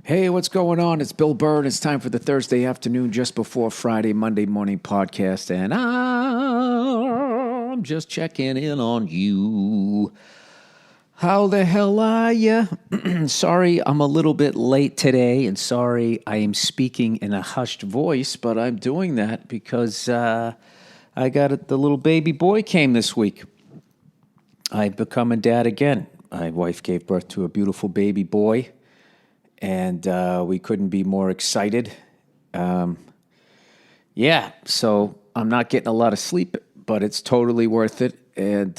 Hey, what's going on? It's Bill Burr, and it's time for the Thursday afternoon, just before Friday, Monday morning podcast, and I'm just checking in on you. How the hell are you? Sorry, I'm a little bit late today, and sorry I am speaking in a hushed voice, but I'm doing that because the little baby boy came this week. I've become a dad again. My wife gave birth to a beautiful baby boy. And we couldn't be more excited. So I'm not getting a lot of sleep, but it's totally worth it. And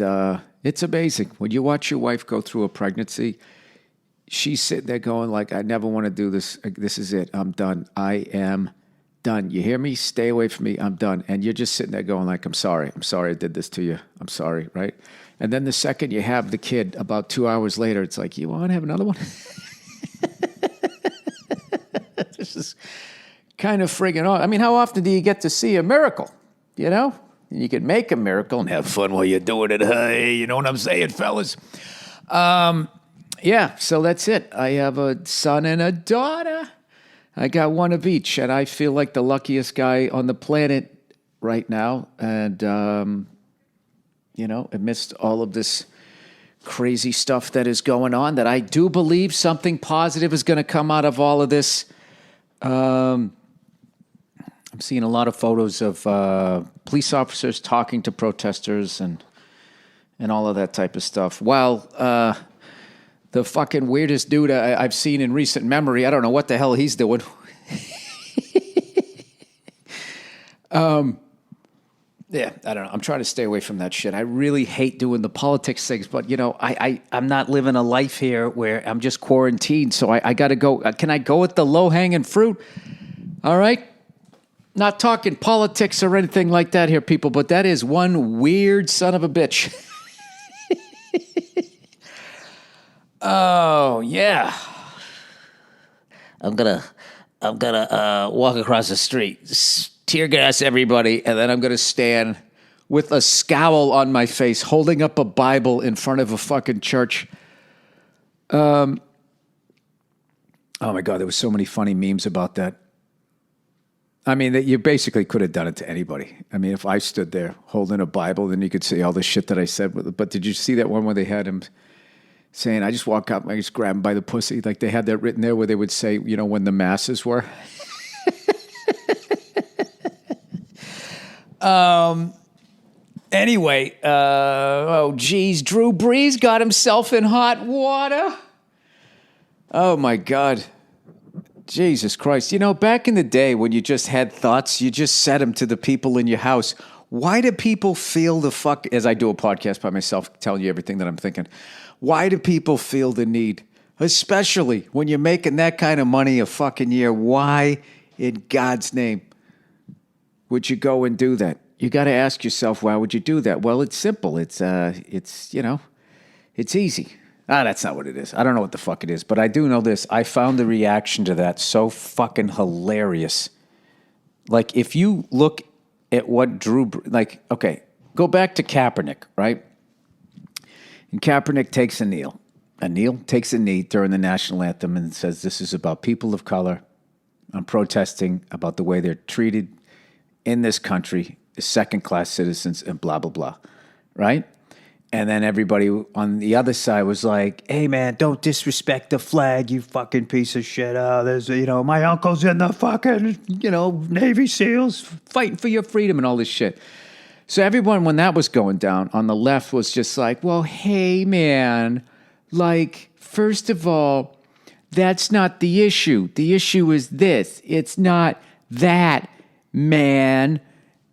it's amazing. When you watch your wife go through a pregnancy, she's sitting there going like, I never want to do this. This is it. I'm done. I am done. You hear me? Stay away from me. I'm done. And you're just sitting there going like, I'm sorry. I'm sorry I did this to you. I'm sorry, right? And then the second you have the kid, about 2 hours later, it's like, you want to have another one? This is kind of friggin' awesome. I mean, how often do you get to see a miracle? You know? You can make a miracle and have fun while you're doing it. Hey, you know what I'm saying, fellas? So that's it. I have a son and a daughter. I got one of each, and I feel like the luckiest guy on the planet right now. And, amidst all of this crazy stuff that is going on, that I do believe something positive is going to come out of all of this. I'm seeing a lot of photos of police officers talking to protesters and all of that type of stuff. While the fucking weirdest dude I've seen in recent memory, I don't know what the hell he's doing. I don't know. I'm trying to stay away from that shit. I really hate doing the politics things, but, I'm not living a life here where I'm just quarantined, so I got to go. Can I go with the low-hanging fruit? All right? Not talking politics or anything like that here, people, but that is one weird son of a bitch. Oh, yeah. I'm gonna walk across the street, tear gas everybody, and then I'm going to stand with a scowl on my face, holding up a Bible in front of a fucking church. Oh my God, there were so many funny memes about that. I mean, that you basically could have done it to anybody. I mean, if I stood there holding a Bible, then you could see all the shit that I said. But did you see that one where they had him saying, I just walk up and I just grab him by the pussy? Like they had that written there where they would say, when the masses were. Anyway, Drew Brees got himself in hot water. Oh my God. Jesus Christ. Back in the day when you just had thoughts, you just said them to the people in your house. Why do people feel the fuck, as I do a podcast by myself telling you everything that I'm thinking, why do people feel the need, especially when you're making that kind of money a fucking year, why in God's name would you go and do that? You got to ask yourself, why would you do that? Well, it's simple. It's easy. That's not what it is. I don't know what the fuck it is, but I do know this. I found the reaction to that so fucking hilarious. Like, if you look at what go back to Kaepernick, right? And Kaepernick takes a kneel. Takes a knee during the national anthem and says, this is about people of color. I'm protesting about the way they're treated in this country, second-class citizens, and blah, blah, blah, right? And then everybody on the other side was like, hey, man, don't disrespect the flag, you fucking piece of shit. There's, my uncle's in the fucking, Navy SEALs fighting for your freedom and all this shit. So everyone, when that was going down on the left, was just like, well, hey, man, like, first of all, that's not the issue. The issue is this. It's not that, man.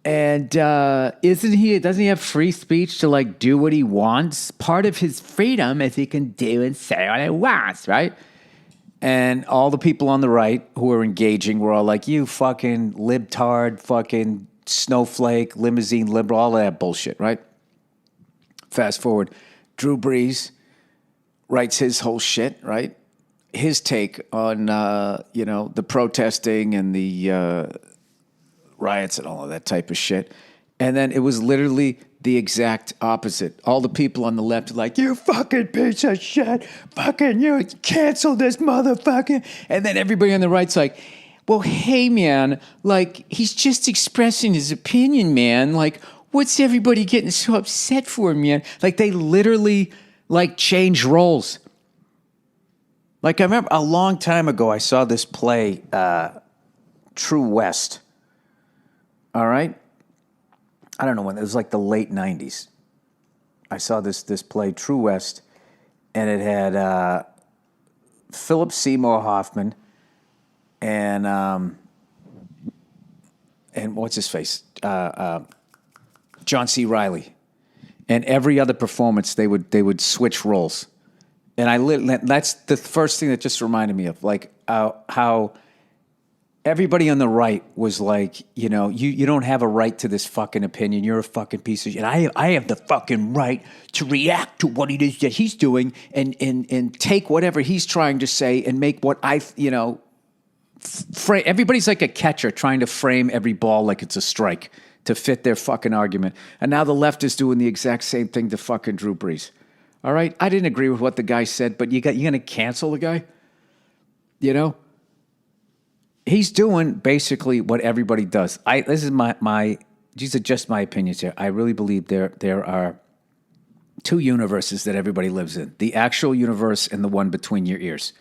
And doesn't he have free speech to like do what he wants? Part of his freedom is he can do and say what he wants, right? And all the people on the right who were engaging were all like, you fucking libtard, fucking snowflake, limousine liberal, all of that bullshit, right? Fast forward, Drew Brees writes his whole shit, right? His take on, the protesting and the riots and all of that type of shit. And then it was literally the exact opposite. All the people on the left are like, you fucking piece of shit. Fucking you cancel this motherfucker. And then everybody on the right's like, well, hey, man, like, he's just expressing his opinion, man. Like, what's everybody getting so upset for, man? Like, they literally, like, change roles. Like, I remember a long time ago, I saw this play, True West. All right? I don't know when, it was like the late 90s. I saw this play, True West, and it had Philip Seymour Hoffman and what's his face? John C. Reilly. And every other performance, they would switch roles. And that's the first thing that just reminded me of, like, how everybody on the right was like, you know, you don't have a right to this fucking opinion. You're a fucking piece of shit. I have the fucking right to react to what it is that he's doing and take whatever he's trying to say and make what everybody's like a catcher trying to frame every ball like it's a strike to fit their fucking argument. And now the left is doing the exact same thing to fucking Drew Brees. All right? I didn't agree with what the guy said, but you're going to cancel the guy? You know? He's doing basically what everybody does. These are just my opinions here. I really believe there are two universes that everybody lives in. The actual universe and the one between your ears.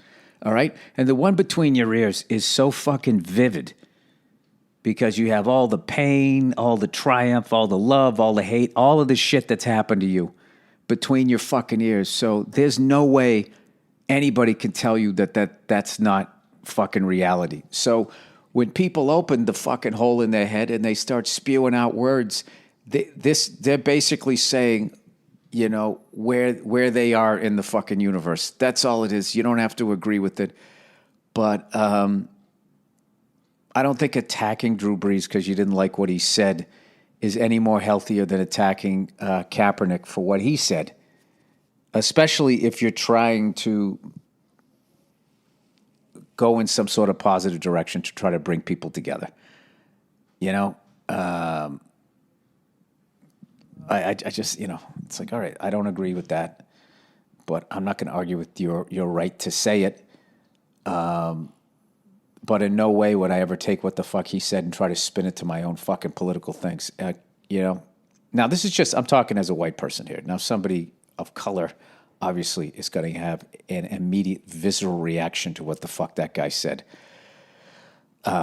All right? And the one between your ears is so fucking vivid because you have all the pain, all the triumph, all the love, all the hate, all of the shit that's happened to you between your fucking ears. So there's no way anybody can tell you that's not fucking reality. So when people open the fucking hole in their head and they start spewing out words, they're basically saying, you know, where they are in the fucking universe. That's all it is. You don't have to agree with it. But I don't think attacking Drew Brees because you didn't like what he said is any more healthier than attacking Kaepernick for what he said, especially if you're trying to go in some sort of positive direction to try to bring people together. You know, I just, you know, it's like, all right, I don't agree with that, but I'm not going to argue with your right to say it. But in no way would I ever take what the fuck he said and try to spin it to my own fucking political things. You know, now this is just, I'm talking as a white person here. Now somebody of color obviously is going to have an immediate visceral reaction to what the fuck that guy said,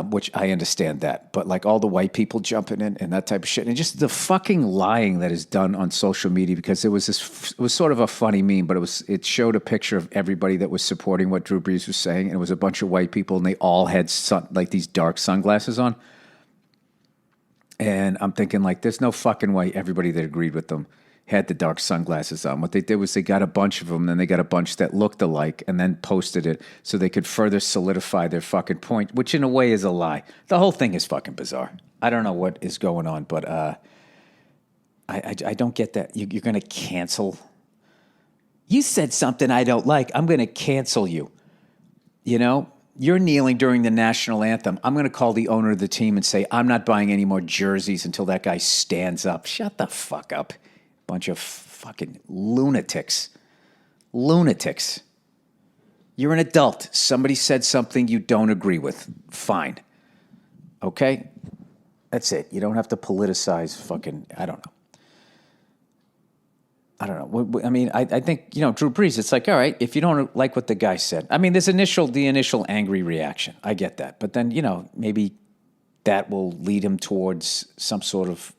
which I understand that. But like all the white people jumping in and that type of shit, and just the fucking lying that is done on social media, because it was sort of a funny meme, but it showed a picture of everybody that was supporting what Drew Brees was saying, and it was a bunch of white people, and they all had like these dark sunglasses on. And I'm thinking, like, there's no fucking way everybody that agreed with them had the dark sunglasses on. What they did was they got a bunch of them, then they got a bunch that looked alike, and then posted it so they could further solidify their fucking point, which in a way is a lie. The whole thing is fucking bizarre. I don't know what is going on, but I don't get that. You're going to cancel. You said something I don't like. I'm going to cancel you. You know? You're kneeling during the national anthem. I'm going to call the owner of the team and say, I'm not buying any more jerseys until that guy stands up. Shut the fuck up. Bunch of fucking lunatics. Lunatics. You're an adult. Somebody said something you don't agree with. Fine. Okay? That's it. You don't have to politicize fucking, I don't know. I mean, I think, you know, Drew Brees, it's like, all right, if you don't like what the guy said. I mean, there's the initial angry reaction. I get that. But then, you know, maybe that will lead him towards some sort of,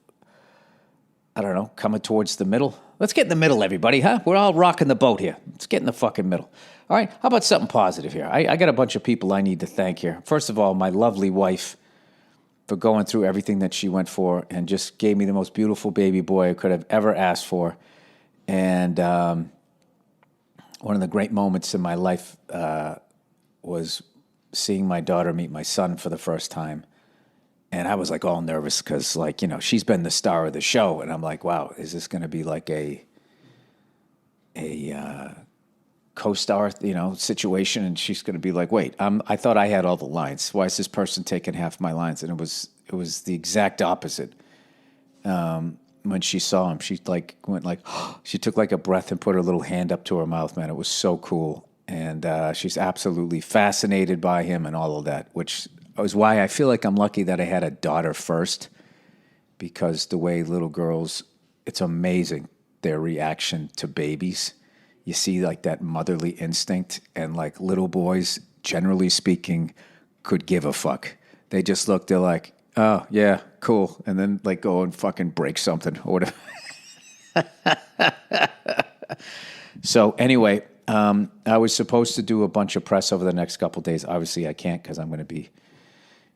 I don't know, coming towards the middle. Let's get in the middle, everybody, huh? We're all rocking the boat here. Let's get in the fucking middle. All right, how about something positive here? I got a bunch of people I need to thank here. First of all, my lovely wife for going through everything that she went for and just gave me the most beautiful baby boy I could have ever asked for. And one of the great moments in my life was seeing my daughter meet my son for the first time. And I was like all nervous because, like, you know, she's been the star of the show. And I'm like, wow, is this going to be like a co-star, you know, situation? And she's going to be like, wait, I thought I had all the lines. Why is this person taking half my lines? And it was the exact opposite. when she saw him. She like went like, she took like a breath and put her little hand up to her mouth, man. It was so cool. And she's absolutely fascinated by him and all of that, which is why I feel like I'm lucky that I had a daughter first, because the way little girls, it's amazing, their reaction to babies. You see like that motherly instinct, and like little boys, generally speaking, could give a fuck. They just look, they're like, oh, yeah, cool. And then like go and fucking break something or whatever. So anyway, I was supposed to do a bunch of press over the next couple of days. Obviously, I can't because I'm going to be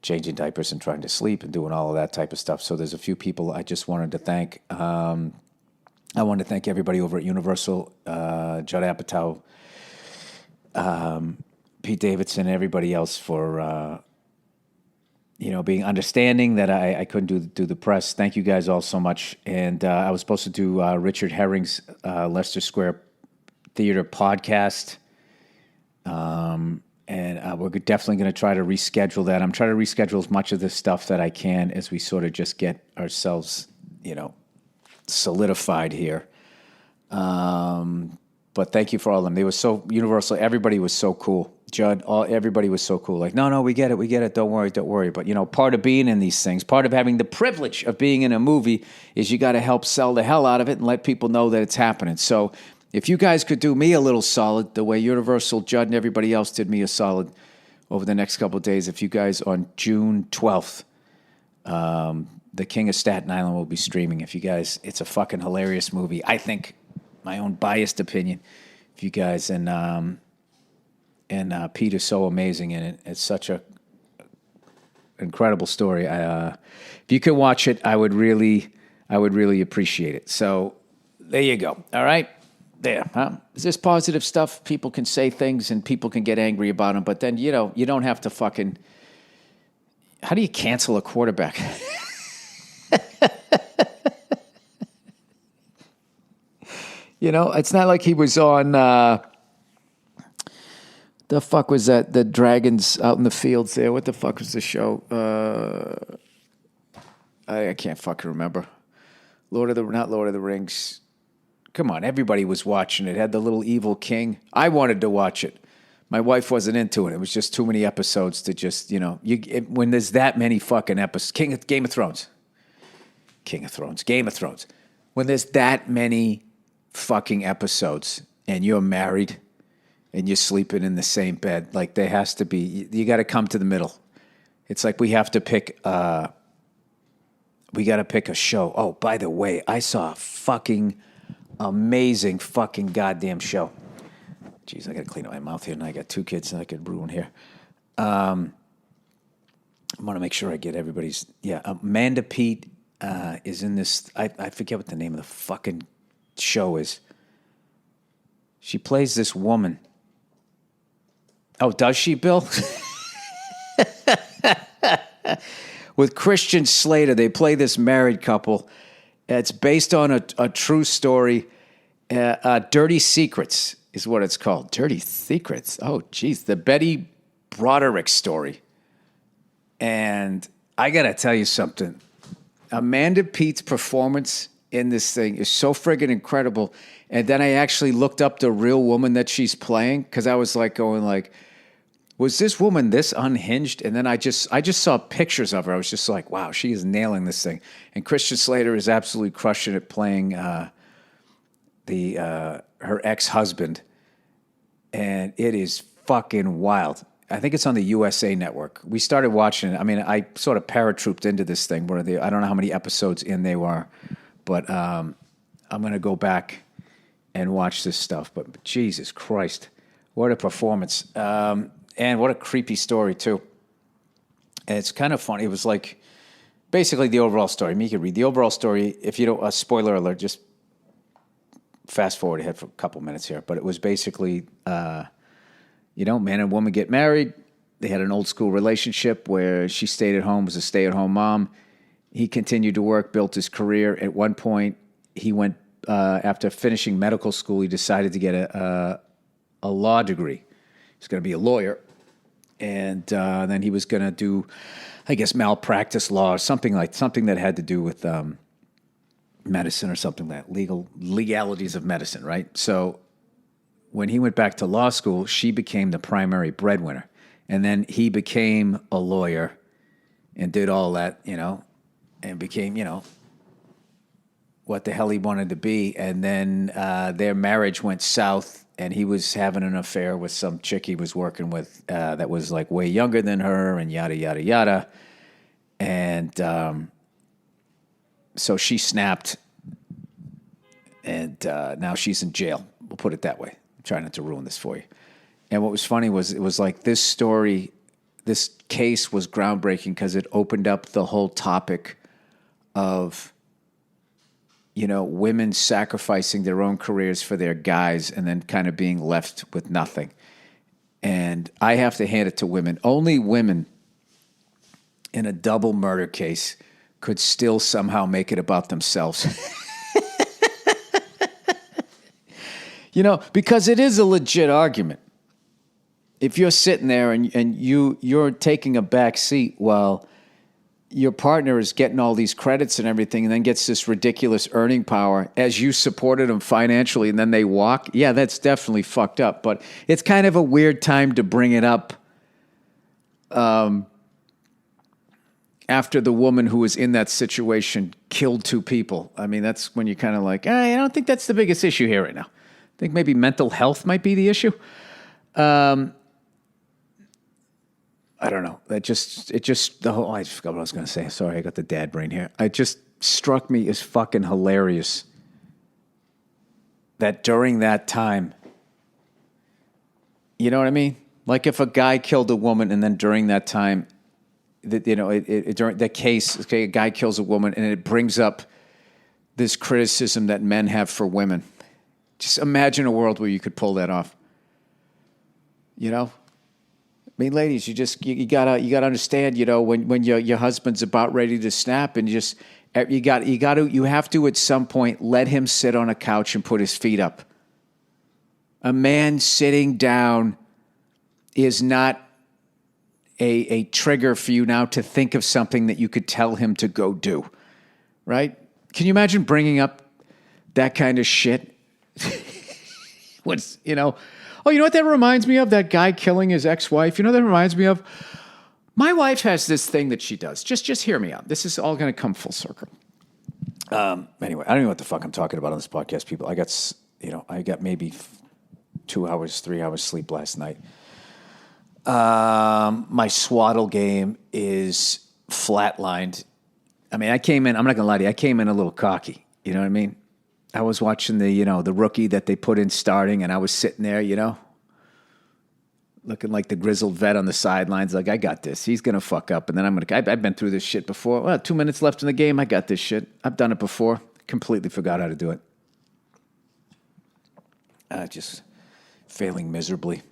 changing diapers and trying to sleep and doing all of that type of stuff. So there's a few people I just wanted to thank. I wanted to thank everybody over at Universal, Judd Apatow, Pete Davidson, everybody else for being understanding that I couldn't do the press. Thank you guys all so much. And I was supposed to do Richard Herring's Leicester Square Theater podcast. And we're definitely going to try to reschedule that. I'm trying to reschedule as much of this stuff that I can as we sort of just get ourselves, solidified here. But thank you for all of them. They were so universal. Everybody was so cool. Judd, everybody was so cool. Like, no, we get it. Don't worry. But, part of being in these things, part of having the privilege of being in a movie is you got to help sell the hell out of it and let people know that it's happening. So if you guys could do me a little solid, the way Universal, Judd, and everybody else did me a solid over the next couple of days, if you guys on June 12th, The King of Staten Island will be streaming. If you guys, it's a fucking hilarious movie. I think, my own biased opinion, if you guys, and Pete is so amazing in it. It's such a incredible story. If you could watch it, I would really appreciate it. So there you go. All right. There. Huh? Is this positive stuff? People can say things and people can get angry about them, but then, you don't have to fucking, how do you cancel a quarterback? It's not like he was on, the fuck was that? The Dragons out in the fields there. What the fuck was the show? I can't fucking remember. Not Lord of the Rings. Come on, everybody was watching it. It had the little evil king. I wanted to watch it. My wife wasn't into it. It was just too many episodes to just, when there's that many fucking episodes. Game of Thrones. When there's that many fucking episodes and you're married and you're sleeping in the same bed, like there has to be, you got to come to the middle. It's like we have to pick, we got to pick a show. Oh, by the way, I saw a fucking amazing fucking goddamn show. Jeez, I got to clean up my mouth here, and I got two kids and I could ruin here. I want to make sure I get everybody's, Amanda Pete is in this, I forget what the name of the fucking show is. She plays this woman. Oh, does she, Bill? With Christian Slater, they play this married couple. It's based on a true story. Dirty Secrets is what it's called. Dirty Secrets. Oh, geez. The Betty Broderick story. And I got to tell you something. Amanda Pete's performance in this thing is so friggin' incredible. And then I actually looked up the real woman that she's playing, because I was like going like, was this woman this unhinged? And then I just saw pictures of her. I was just like, wow, she is nailing this thing. And Christian Slater is absolutely crushing it, playing her ex-husband. And it is fucking wild. I think it's on the USA Network. We started watching it. I mean, I sort of paratrooped into this thing. I don't know how many episodes in they were, but I'm going to go back and watch this stuff. But Jesus Christ, what a performance. And what a creepy story, too. And it's kind of funny. It was like basically the overall story. You can read the overall story. If you don't, spoiler alert, just fast forward ahead for a couple minutes here. But it was basically, man and woman get married. They had an old school relationship where she stayed at home, was a stay-at-home mom. He continued to work, built his career. At one point, he went, after finishing medical school, he decided to get a law degree. He's going to be a lawyer. And then he was going to do, I guess, malpractice law or something that had to do with medicine or something like that, legalities of medicine, right? So when he went back to law school, she became the primary breadwinner. And then he became a lawyer and did all that, and became, what the hell he wanted to be. And then their marriage went south, and he was having an affair with some chick he was working with that was like way younger than her, and yada, yada, yada. And so she snapped, and now she's in jail. We'll put it that way. I'm trying not to ruin this for you. And what was funny was it was like this story, this case was groundbreaking because it opened up the whole topic of, women sacrificing their own careers for their guys and then kind of being left with nothing. And I have to hand it to women. Only women in a double murder case could still somehow make it about themselves. Because it is a legit argument. If you're sitting there and you're taking a back seat while your partner is getting all these credits and everything and then gets this ridiculous earning power as you supported them financially and then they walk, yeah, that's definitely fucked up. But it's kind of a weird time to bring it up after the woman who was in that situation killed 2 people. I mean, that's when you're kind of like, I don't think that's the biggest issue here right now. I think maybe mental health might be the issue. I don't know. I forgot what I was going to say. Sorry, I got the dad brain here. It just struck me as fucking hilarious that during that time, you know what I mean? Like if a guy killed a woman and then during that time, during that case, okay, a guy kills a woman and it brings up this criticism that men have for women. Just imagine a world where you could pull that off. I mean, ladies, you gotta understand, when your husband's about ready to snap, and you have to at some point let him sit on a couch and put his feet up. A man sitting down is not a trigger for you now to think of something that you could tell him to go do, right? Can you imagine bringing up that kind of shit? Oh, you know what that reminds me of? That guy killing his ex-wife. You know what that reminds me of? My wife has this thing that she does. Just hear me out. This is all going to come full circle. Anyway, I don't know what the fuck I'm talking about on this podcast, people. I got maybe 2 hours, 3 hours sleep last night. My swaddle game is flatlined. I mean, I'm not going to lie to you. I came in a little cocky. You know what I mean? I was watching the rookie that they put in starting, and I was sitting there, looking like the grizzled vet on the sidelines, like, I got this. He's going to fuck up, and then I've been through this shit before. Well, 2 minutes left in the game, I got this shit. I've done it before. Completely forgot how to do it. Just failing miserably.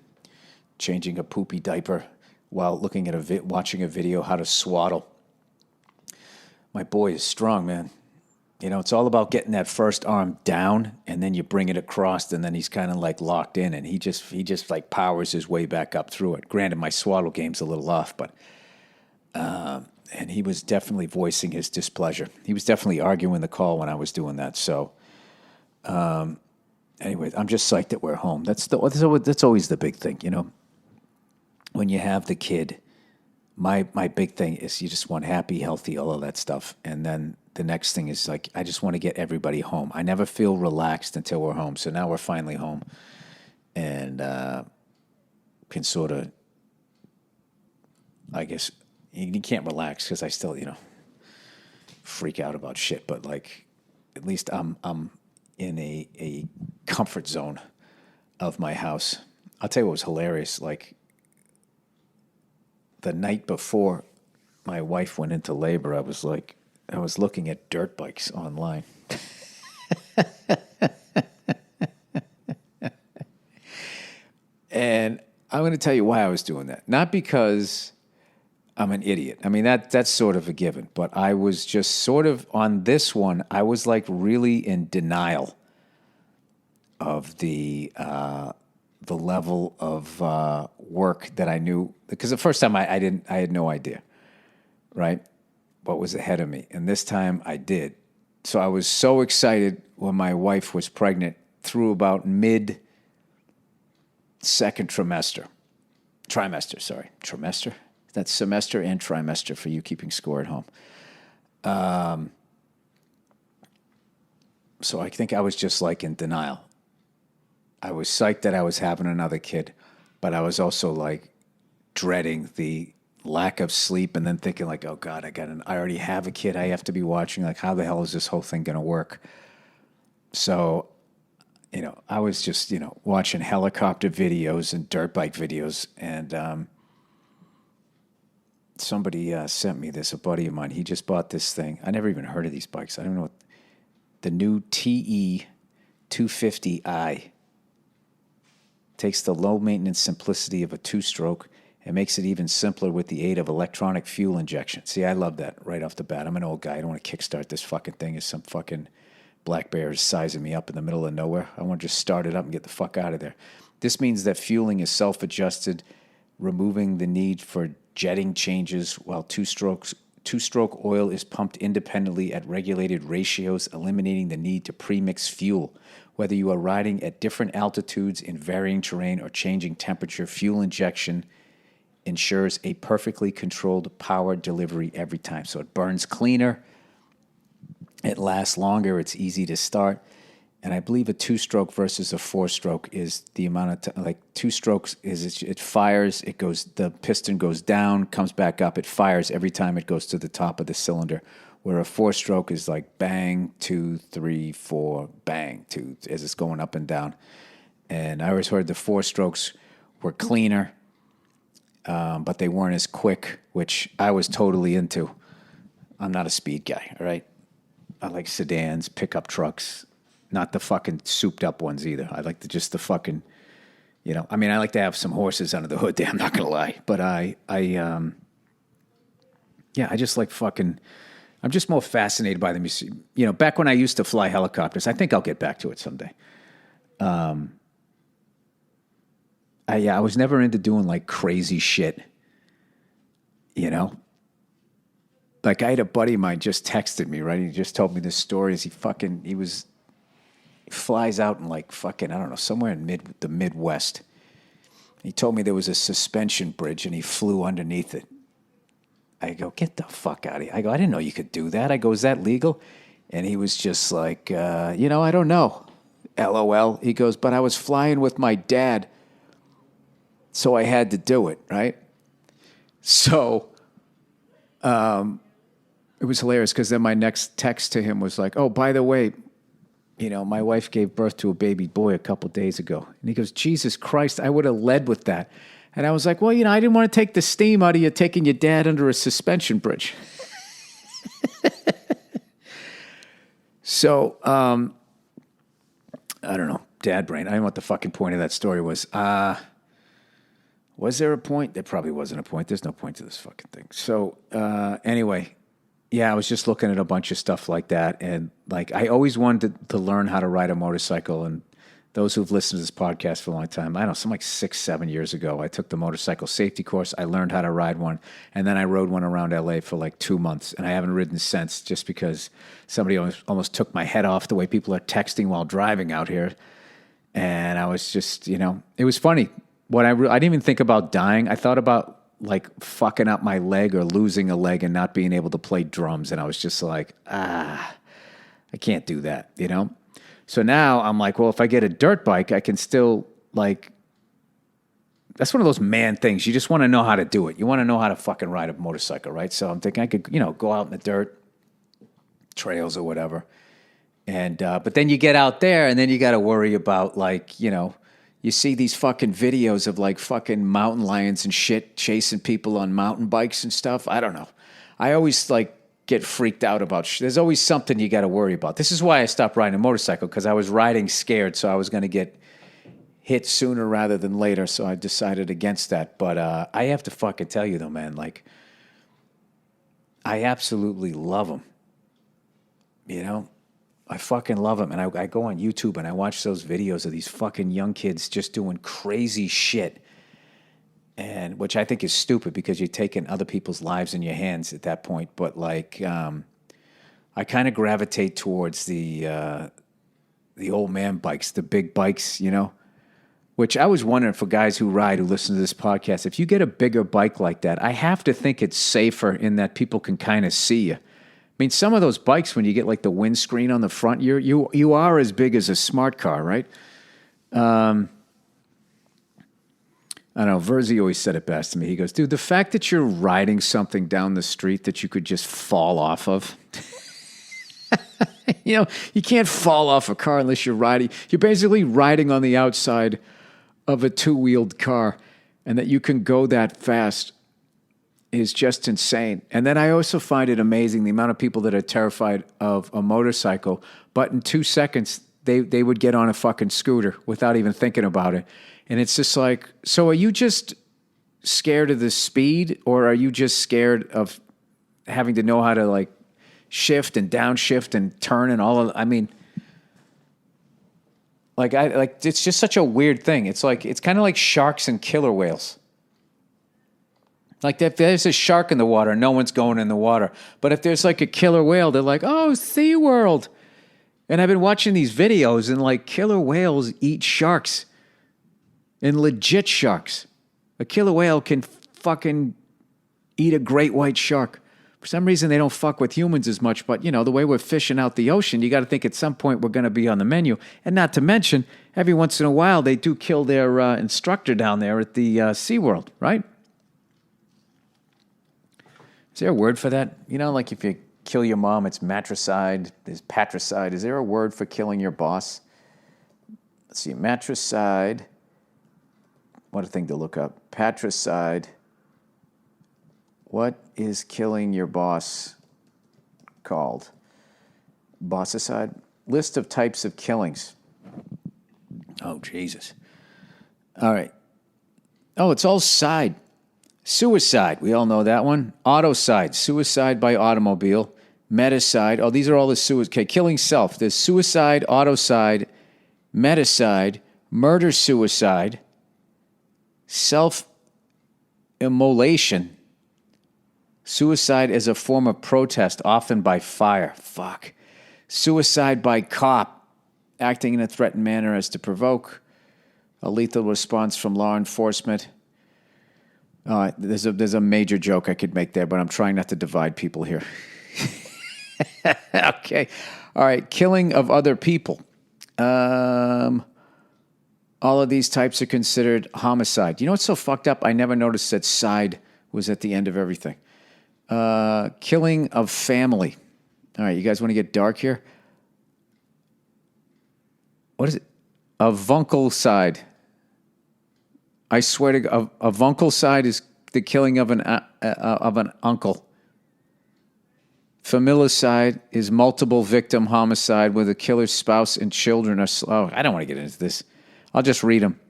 Changing a poopy diaper while looking at watching a video how to swaddle. My boy is strong, man. It's all about getting that first arm down, and then you bring it across, and then he's kind of like locked in, and he just like powers his way back up through it. Granted, my swaddle game's a little off, but and he was definitely voicing his displeasure. He was definitely arguing the call when I was doing that. So, anyway, I'm just psyched that we're home. That's always the big thing, When you have the kid, my big thing is you just want happy, healthy, all of that stuff, and then the next thing is like, I just want to get everybody home. I never feel relaxed until we're home. So now we're finally home and can sort of, I guess, you can't relax because I still, freak out about shit. But like, at least I'm in a comfort zone of my house. I'll tell you what was hilarious. Like the night before my wife went into labor, I was looking at dirt bikes online. And I'm going to tell you why I was doing that. Not because I'm an idiot. I mean, that's sort of a given. But I was just sort of, on this one, I was like really in denial of the level of work that I knew. Because the first time I had no idea, right? What was ahead of me. And this time I did. So I was so excited when my wife was pregnant through about mid-second trimester. Trimester? That's semester and trimester for you keeping score at home. So I think I was just like in denial. I was psyched that I was having another kid, but I was also like dreading the lack of sleep and then thinking like, oh God, I already have a kid I have to be watching. Like, how the hell is this whole thing going to work? So, I was just, watching helicopter videos and dirt bike videos. And somebody sent me this, a buddy of mine. He just bought this thing. I never even heard of these bikes. I don't know what the new TE 250i takes the low-maintenance simplicity of a two-stroke and makes it even simpler with the aid of electronic fuel injection. See, I love that right off the bat. I'm an old guy. I don't want to kickstart this fucking thing as some fucking black bear is sizing me up in the middle of nowhere. I want to just start it up and get the fuck out of there. This means that fueling is self-adjusted, removing the need for jetting changes while two-stroke oil is pumped independently at regulated ratios, eliminating the need to premix fuel. Whether you are riding at different altitudes in varying terrain or changing temperature, fuel injection ensures a perfectly controlled power delivery every time. So it burns cleaner, it lasts longer, it's easy to start. And I believe a two-stroke versus a four-stroke is the amount of like two strokes is it fires, the piston goes down, comes back up, it fires every time it goes to the top of the cylinder. Where a four-stroke is like bang, 2, 3, 4, bang, 2, as it's going up and down. And I always heard the four strokes were cleaner, but they weren't as quick, which I was totally into. I'm not a speed guy, all right? I like sedans, pickup trucks, not the fucking souped-up ones either. I like the fucking, I like to have some horses under the hood there, I'm not going to lie. But I just like fucking... I'm just more fascinated by them. Back when I used to fly helicopters, I think I'll get back to it someday. I was never into doing like crazy shit. Like I had a buddy of mine just texted me, right? He just told me this story. He flies out in like fucking, I don't know, somewhere in the Midwest. He told me there was a suspension bridge and he flew underneath it. I go, get the fuck out of here. I go, I didn't know you could do that. I go, is that legal? And he was just like, I don't know. LOL. He goes, but I was flying with my dad, so I had to do it, right? So it was hilarious because then my next text to him was like, oh, by the way, my wife gave birth to a baby boy a couple days ago. And he goes, Jesus Christ, I would have led with that. And I was like, well, I didn't want to take the steam out of you taking your dad under a suspension bridge. So, I don't know, dad brain. I don't know what the fucking point of that story was. Was there a point? There probably wasn't a point. There's no point to this fucking thing. So, anyway, I was just looking at a bunch of stuff like that. And, like, I always wanted to learn how to ride a motorcycle. And those who've listened to this podcast for a long time, I don't know, some like 6-7 years ago, I took the motorcycle safety course. I learned how to ride one. And then I rode one around LA for like 2 months. And I haven't ridden since just because somebody almost took my head off the way people are texting while driving out here. And I was just, it was funny. I didn't even think about dying. I thought about like fucking up my leg or losing a leg and not being able to play drums. And I was just like, I can't do that, So now I'm like, well, if I get a dirt bike, I can still like, that's one of those man things. You just want to know how to do it. You want to know how to fucking ride a motorcycle, right? So I'm thinking I could, go out in the dirt, trails or whatever. And, but then you get out there and then you got to worry about like, you see these fucking videos of like fucking mountain lions and shit chasing people on mountain bikes and stuff. I don't know. I always like, get freaked out about there's always something you got to worry about. This is why I stopped riding a motorcycle, because I was riding scared, so I was going to get hit sooner rather than later, so I decided against that. But I have to fucking tell you though, man, like I absolutely love them. I fucking love them. And I go on YouTube and I watch those videos of these fucking young kids just doing crazy shit. And which I think is stupid because you're taking other people's lives in your hands at that point. But like, I I kind of gravitate towards the old man bikes, the big bikes, you know. Which I was wondering for guys who ride, who listen to this podcast, if you get a bigger bike like that, I have to think it's safer in that people can kind of see you. I mean, some of those bikes, when you get like the windscreen on the front, you are as big as a smart car, right? I don't know. Verzi always said it best to me. He goes, dude, the fact that you're riding something down the street that you could just fall off of. You know, you can't fall off a car unless you're riding. You're basically riding on the outside of a two-wheeled car, and that you can go that fast is just insane. And then I also find it amazing the amount of people that are terrified of a motorcycle, but in 2 seconds, they would get on a fucking scooter without even thinking about it. And it's just like, so are you just scared of the speed, or are you just scared of having to know how to like shift and downshift and turn and all of, I mean, like it's just such a weird thing. It's like, it's kind of like sharks and killer whales. Like if there's a shark in the water, no one's going in the water. But if there's like a killer whale, they're like, oh, SeaWorld. And I've been watching these videos, and like killer whales eat sharks, and legit sharks. A killer whale can fucking eat a great white shark. For some reason, they don't fuck with humans as much, but, you know, the way we're fishing out the ocean, you got to think at some point we're going to be on the menu. And not to mention, every once in a while, they do kill their instructor down there at the SeaWorld, right? Is there a word for that? You know, like if you kill your mom, it's matricide, there's patricide. Is there a word for killing your boss? Let's see, matricide. What a thing to look up. Patricide. What is killing your boss called? Bossicide? List of types of killings. Oh, Jesus. All right. Oh, it's all side. Suicide. We all know that one. Autocide. Suicide by automobile. Meticide. Oh, these are all the suicide. Okay, killing self. There's suicide, autocide, meticide, murder-suicide, self-immolation. Suicide is a form of protest, often by fire. Fuck. Suicide by cop, acting in a threatened manner as to provoke a lethal response from law enforcement. There's a major joke I could make there, but I'm trying not to divide people here. Okay. All right. Killing of other people. All of these types are considered homicide. You know what's so fucked up? I never noticed that side was at the end of everything. Killing of family. All right, you guys want to get dark here? What is it? Avunculicide. I swear to God, avunculicide is the killing of an uncle. Familicide is multiple victim homicide where the killer's spouse and children are... I don't want to get into this. I'll just read them.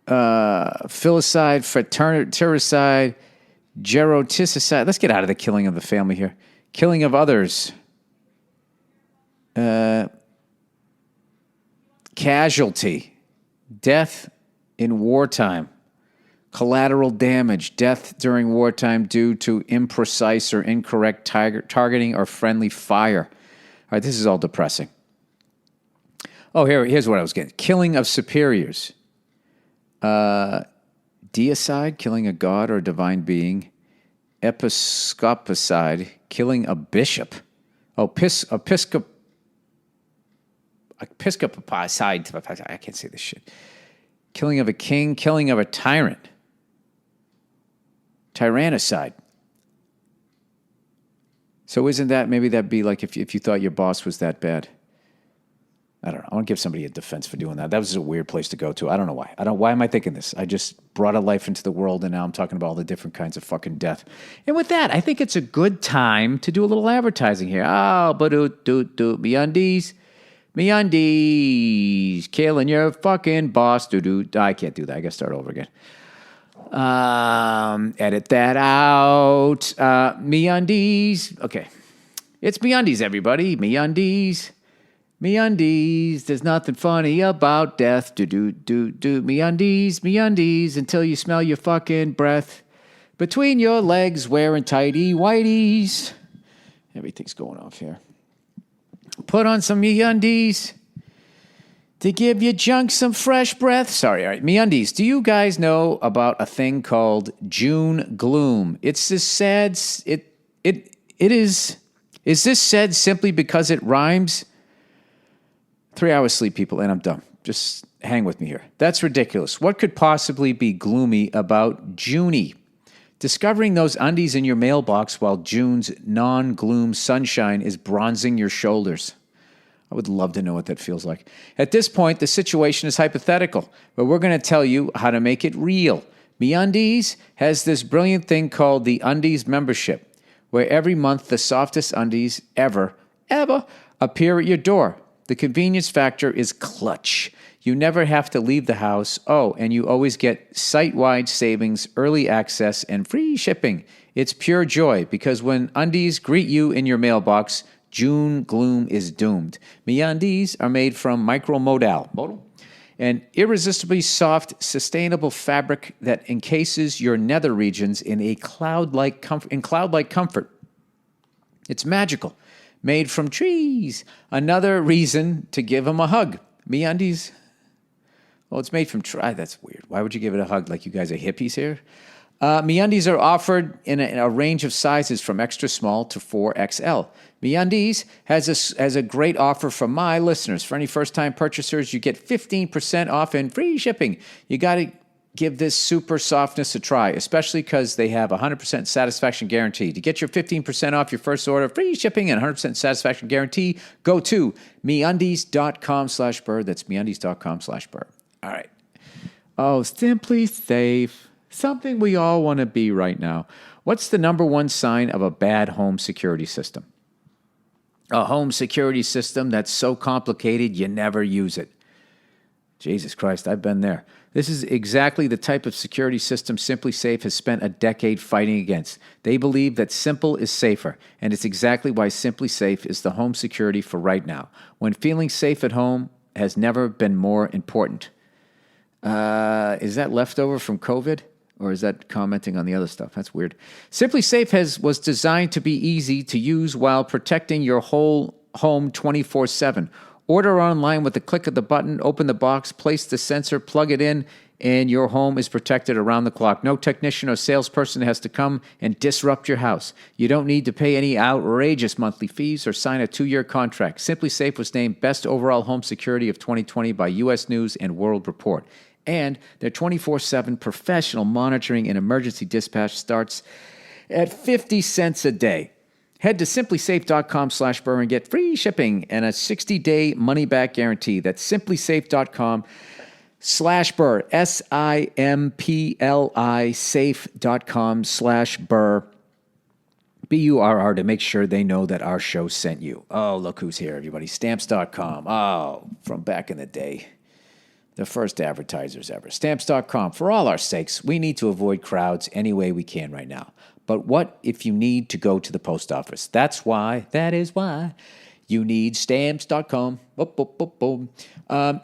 Filicide, fratricide, geroticide. Let's get out of the killing of the family here. Killing of others. Casualty. Death in wartime. Collateral damage. Death during wartime due to imprecise or incorrect targeting or friendly fire. All right, this is all depressing. Oh, here's what I was getting. Killing of superiors. Deicide, killing a god or divine being. Episcopicide, killing a bishop. Oh, episcopicide. I can't say this shit. Killing of a king, killing of a tyrant. Tyrannicide. So isn't that, maybe that'd be like if you thought your boss was that bad? I don't know. I want to give somebody a defense for doing that. That was a weird place to go to. I don't know why. Why am I thinking this? I just brought a life into the world, and now I'm talking about all the different kinds of fucking death. And with that, I think it's a good time to do a little advertising here. Oh, MeUndies. MeUndies. Killing your fucking boss. I can't do that. I got to start over again. Edit that out. MeUndies. Okay. It's MeUndies, everybody. MeUndies. MeUndies, there's nothing funny about death. MeUndies, MeUndies, until you smell your fucking breath between your legs wearing tighty whities. Everything's going off here. Put on some MeUndies to give your junk some fresh breath. Sorry, all right. MeUndies, do you guys know about a thing called June gloom? It's this sad... It is... Is this said simply because it rhymes? 3 hours sleep, people, and I'm done. Just hang with me here. That's ridiculous. What could possibly be gloomy about Junie? Discovering those undies in your mailbox while June's non-gloom sunshine is bronzing your shoulders. I would love to know what that feels like. At this point, the situation is hypothetical, but we're going to tell you how to make it real. MeUndies has this brilliant thing called the Undies membership, where every month the softest undies ever appear at your door. The convenience factor is clutch. You never have to leave the house. Oh, and you always get site-wide savings, early access, and free shipping. It's pure joy because when undies greet you in your mailbox, June gloom is doomed. MeUndies are made from micromodal, an irresistibly soft, sustainable fabric that encases your nether regions in a cloud-like comfort. It's magical. Made from trees. Another reason to give them a hug. MeUndies. Well, it's made from that's weird. Why would you give it a hug like you guys are hippies here? MeUndies are offered in a range of sizes from extra small to 4XL. MeUndies has a great offer for my listeners. For any first-time purchasers, you get 15% off and free shipping. You got to give this super softness a try, especially because they have a 100% satisfaction guarantee. To get your 15% off your first order, free shipping, and 100% satisfaction guarantee, go to MeUndies.com/Burr. That's MeUndies.com/Burr. All right. Oh, Simply Safe. Something we all want to be right now. What's the number one sign of a bad home security system? A home security system that's so complicated you never use it. Jesus Christ, I've been there. This is exactly the type of security system Simply Safe has spent a decade fighting against. They believe that simple is safer, and it's exactly why Simply Safe is the home security for right now, when feeling safe at home has never been more important. Is that leftover from COVID? Or is that commenting on the other stuff? That's weird. Simply Safe was designed to be easy to use while protecting your whole home 24/7. Order online with the click of the button, open the box, place the sensor, plug it in, and your home is protected around the clock. No technician or salesperson has to come and disrupt your house. You don't need to pay any outrageous monthly fees or sign a 2-year contract. Simply Safe was named Best Overall Home Security of 2020 by U.S. News and World Report. And their 24/7 professional monitoring and emergency dispatch starts at 50 cents a day. Head to simplysafe.com/Burr and get free shipping and a 60-day money-back guarantee. That's simplysafe.com/Burr, SIMPLI safe.com/Burr, BURR, to make sure they know that our show sent you. Oh, look who's here, everybody. Stamps.com. Oh, from back in the day. The first advertisers ever. Stamps.com. For all our sakes, we need to avoid crowds any way we can right now. But what if you need to go to the post office? That is why you need Stamps.com. Boom, boom, boom, boom.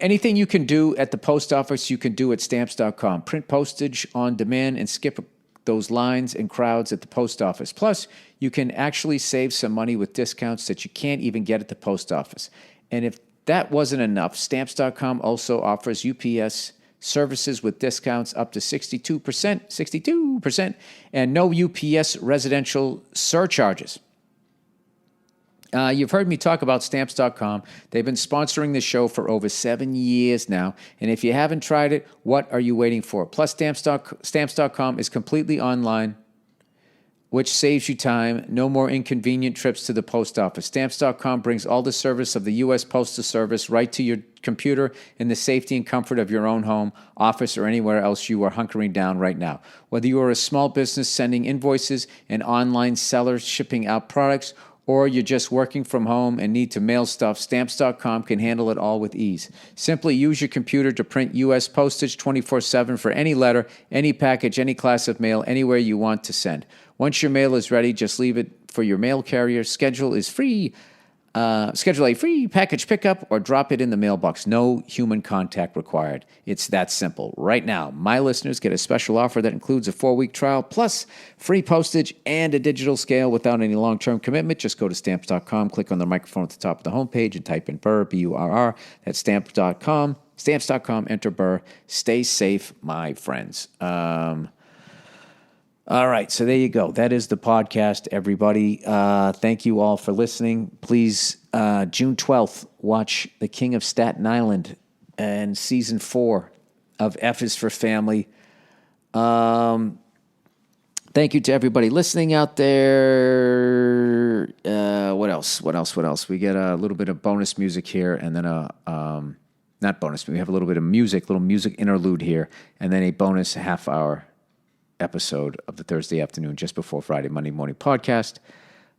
Anything you can do at the post office, you can do at Stamps.com. Print postage on demand and skip those lines and crowds at the post office. Plus, you can actually save some money with discounts that you can't even get at the post office. And if that wasn't enough, Stamps.com also offers UPS services with discounts up to 62%, and no UPS residential surcharges. You've heard me talk about Stamps.com. They've been sponsoring the show for over 7 years now, and if you haven't tried it, what are you waiting for? Plus, Stamps.com is completely online, which saves you time. No more inconvenient trips to the post office. Stamps.com brings all the service of the U.S. Postal Service right to your computer in the safety and comfort of your own home, office, or anywhere else you are hunkering down right now. Whether you are a small business sending invoices, an online seller shipping out products, or you're just working from home and need to mail stuff, Stamps.com can handle it all with ease. Simply use your computer to print U.S. postage 24/7 for any letter, any package, any class of mail, anywhere you want to send. Once your mail is ready, just leave it for your mail carrier. Schedule is free. Schedule a free package pickup or drop it in the mailbox. No human contact required. It's that simple. Right now, my listeners get a special offer that includes a 4-week trial plus free postage and a digital scale without any long-term commitment. Just go to Stamps.com, click on the microphone at the top of the homepage, and type in Burr, B-U-R-R. That's Stamps.com. Stamps.com, enter Burr. Stay safe, my friends. All right, so there you go. That is the podcast, everybody. Thank you all for listening. Please, June 12th, watch The King of Staten Island and Season 4 of F is for Family. Thank you to everybody listening out there. What else? We get a little bit of bonus music here, and then not bonus, but we have a little bit of little music interlude here, and then a bonus half-hour episode of the Thursday afternoon just before Friday, Monday morning podcast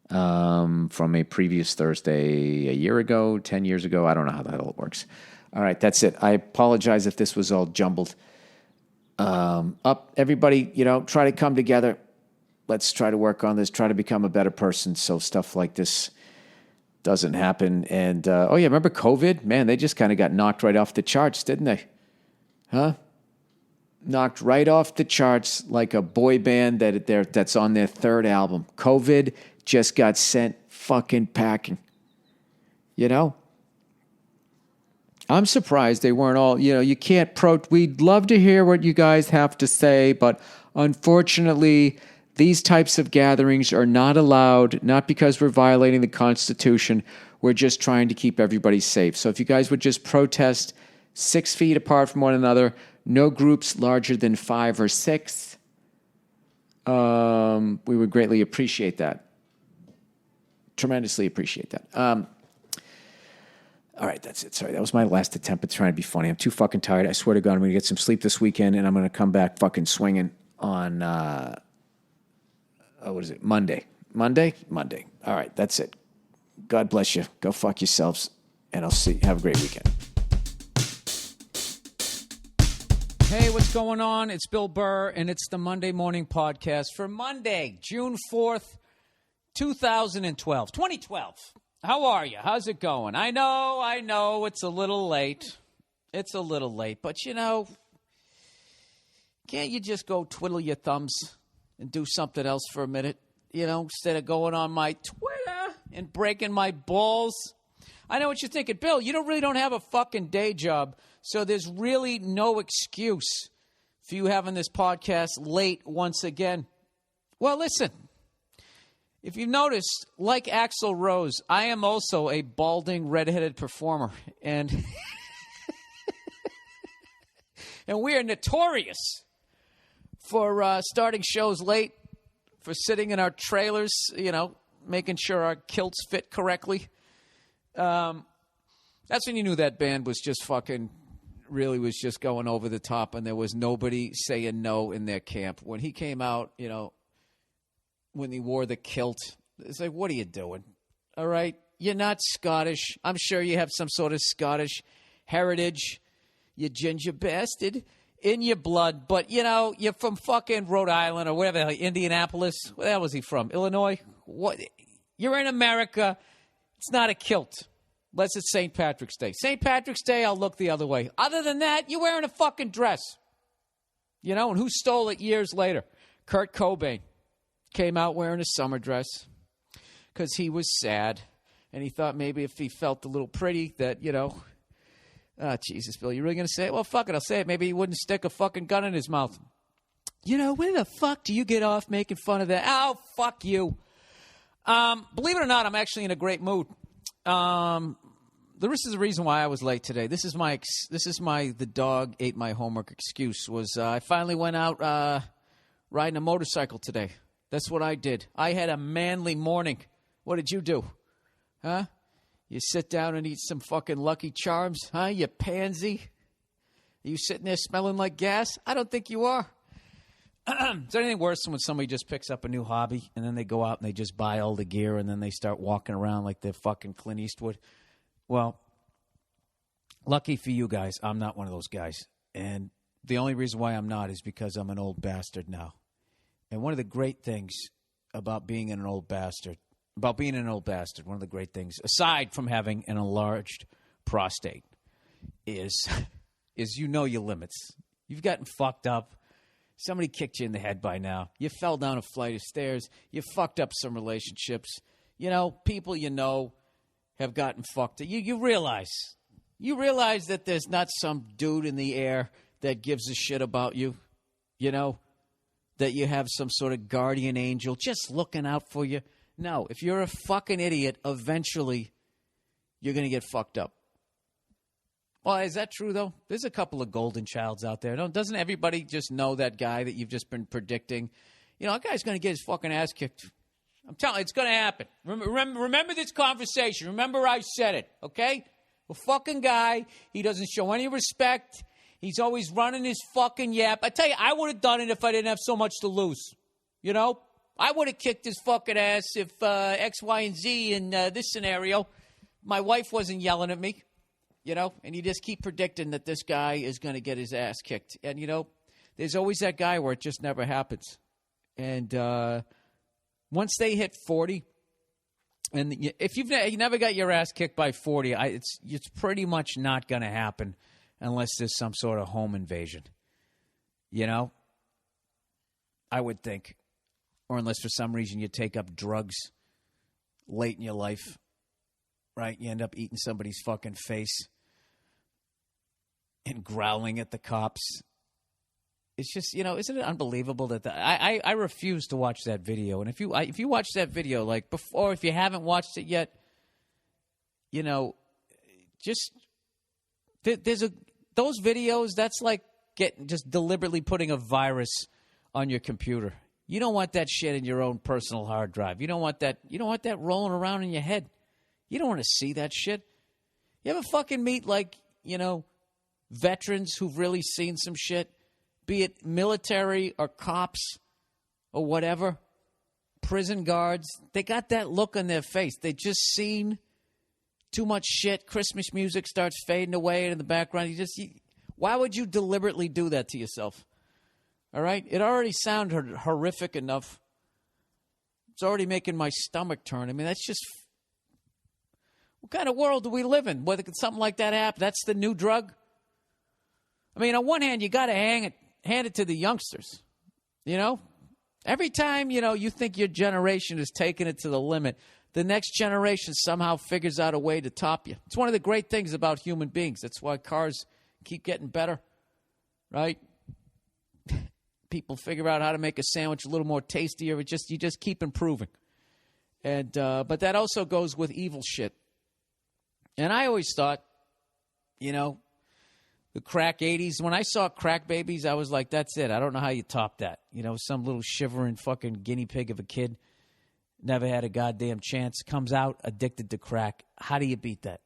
from a previous Thursday a year ago, 10 years ago. I don't know how the hell it works. All right, that's it. I apologize if this was all jumbled up. Everybody, try to come together. Let's try to work on this, try to become a better person so stuff like this doesn't happen. And, remember COVID? Man, they just kind of got knocked right off the charts, didn't they? Huh? Knocked right off the charts like a boy band that's on their third album. COVID just got sent fucking packing. I'm surprised they weren't all, you can't we'd love to hear what you guys have to say, but unfortunately, these types of gatherings are not allowed, not because we're violating the Constitution. We're just trying to keep everybody safe. So if you guys would just protest 6 feet apart from one another, no groups larger than 5 or 6. We would greatly appreciate that. Tremendously appreciate that. All right, that's it. Sorry, that was my last attempt at trying to be funny. I'm too fucking tired. I swear to God, I'm going to get some sleep this weekend, and I'm going to come back fucking swinging on, Monday. Monday? All right, that's it. God bless you. Go fuck yourselves, and I'll see you. Have a great weekend. Hey, what's going on? It's Bill Burr, and it's the Monday Morning Podcast for Monday, June 4th, 2012. How are you? How's it going? I know, it's a little late. But, can't you just go twiddle your thumbs and do something else for a minute? Instead of going on my Twitter and breaking my balls. I know what you're thinking. Bill, you really don't have a fucking day job, so there's really no excuse for you having this podcast late once again. Well, listen, if you've noticed, like Axl Rose, I am also a balding, redheaded performer, and and we are notorious for starting shows late, for sitting in our trailers, making sure our kilts fit correctly. That's when you knew that band was just really was just going over the top, and there was nobody saying no in their camp. When he came out, when he wore the kilt, it's like, what are you doing? All right? You're not Scottish. I'm sure you have some sort of Scottish heritage, you ginger bastard, in your blood. But, you're from fucking Rhode Island or wherever, Indianapolis. Where the hell was he from? Illinois? What? You're in America. It's not a kilt. Unless it's St. Patrick's Day. St. Patrick's Day, I'll look the other way. Other than that, you're wearing a fucking dress. And who stole it years later? Kurt Cobain came out wearing a summer dress because he was sad. And he thought maybe if he felt a little pretty that, Jesus, Bill, you really going to say it? Well, fuck it, I'll say it. Maybe he wouldn't stick a fucking gun in his mouth. Where the fuck do you get off making fun of that? Oh, fuck you. Believe it or not, I'm actually in a great mood. This is the reason why I was late today. This is my the dog ate my homework excuse was I finally went out riding a motorcycle today. That's what I did. I had a manly morning. What did you do? Huh? You sit down and eat some fucking Lucky Charms? Huh? You pansy? Are you sitting there smelling like gas? I don't think you are. Is there anything worse than when somebody just picks up a new hobby and then they go out and they just buy all the gear and then they start walking around like they're fucking Clint Eastwood? Well, lucky for you guys, I'm not one of those guys. And the only reason why I'm not is because I'm an old bastard now. And one of the great things about being an old bastard about being an old bastard, one of the great things, aside from having an enlarged prostate, is you know your limits. You've gotten fucked up. Somebody kicked you in the head by now. You fell down a flight of stairs. You fucked up some relationships. You know, people you know have gotten fucked. You realize that there's not some dude in the air that gives a shit about you, you know, that you have some sort of guardian angel just looking out for you. No, if you're a fucking idiot, eventually you're going to get fucked up. Well, is that true, though? There's a couple of golden childs out there. Doesn't everybody just know that guy that you've just been predicting? You know, that guy's going to get his fucking ass kicked. I'm telling you, it's going to happen. Remember this conversation. Remember I said it, okay? A fucking guy. He doesn't show any respect. He's always running his fucking yap. I tell you, I would have done it if I didn't have so much to lose. You know? I would have kicked his fucking ass if X, Y, and Z in this scenario, my wife wasn't yelling at me. You know, and you just keep predicting that this guy is going to get his ass kicked. And, you know, there's always that guy where it just never happens. And once they hit 40, and if you never got your ass kicked by 40, it's pretty much not going to happen unless there's some sort of home invasion. You know, I would think. Or unless for some reason you take up drugs late in your life. Right? You end up eating somebody's fucking face and growling at the cops. It's just, you know, isn't it unbelievable that I refuse to watch that video. And if you watch that video, like before, if you haven't watched it yet, you know, just those videos, that's like just deliberately putting a virus on your computer. You don't want that shit in your own personal hard drive. You don't want that rolling around in your head. You don't want to see that shit. You ever fucking meet, like, you know, veterans who've really seen some shit, be it military or cops or whatever, prison guards? They got that look on their face. They just seen too much shit. Christmas music starts fading away in the background. Why would you deliberately do that to yourself? All right? It already sounded horrific enough. It's already making my stomach turn. I mean, that's just... What kind of world do we live in? Whether something like that happen? That's the new drug? I mean, on one hand, you got to hand it to the youngsters. You know? Every time, you know, you think your generation is taking it to the limit, the next generation somehow figures out a way to top you. It's one of the great things about human beings. That's why cars keep getting better. Right? People figure out how to make a sandwich a little more tastier. You just keep improving. And but that also goes with evil shit. And I always thought, you know, the crack 80s, when I saw Crack Babies, I was like, that's it. I don't know how you top that. You know, some little shivering fucking guinea pig of a kid, never had a goddamn chance, comes out addicted to crack. How do you beat that?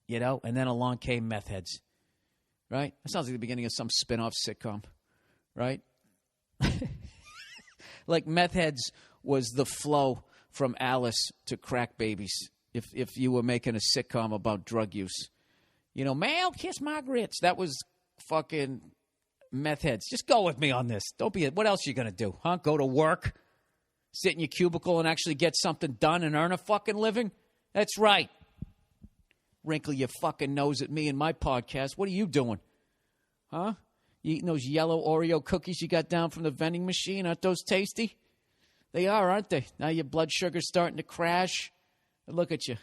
You know? And then along came Meth Heads. Right? That sounds like the beginning of some spin-off sitcom. Right? Like Meth Heads was the flow from Alice to Crack Babies. If you were making a sitcom about drug use. You know, Mel, kiss my grits. That was fucking Meth Heads. Just go with me on this. Don't be... What else are you going to do? Huh? Go to work? Sit in your cubicle and actually get something done and earn a fucking living? That's right. Wrinkle your fucking nose at me and my podcast. What are you doing? Huh? You eating those yellow Oreo cookies you got down from the vending machine? Aren't those tasty? They are, aren't they? Now your blood sugar's starting to crash. Look at you.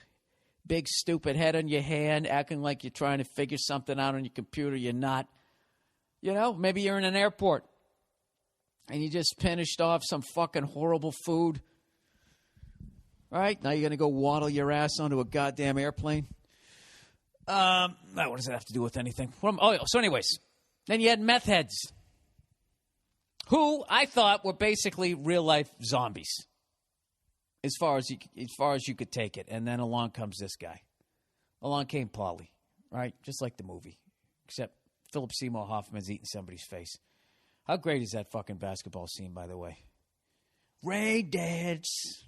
Big stupid head on your hand, acting like you're trying to figure something out on your computer. You're not. You know, maybe you're in an airport and you just finished off some fucking horrible food. All right, now you're going to go waddle your ass onto a goddamn airplane. What does that have to do with anything? So anyways, then you had Meth Heads, who I thought were basically real-life zombies. As far as you could take it. And then along comes this guy. Along came Paulie, right? Just like the movie. Except Philip Seymour Hoffman's eating somebody's face. How great is that fucking basketball scene, by the way? Ray Dance.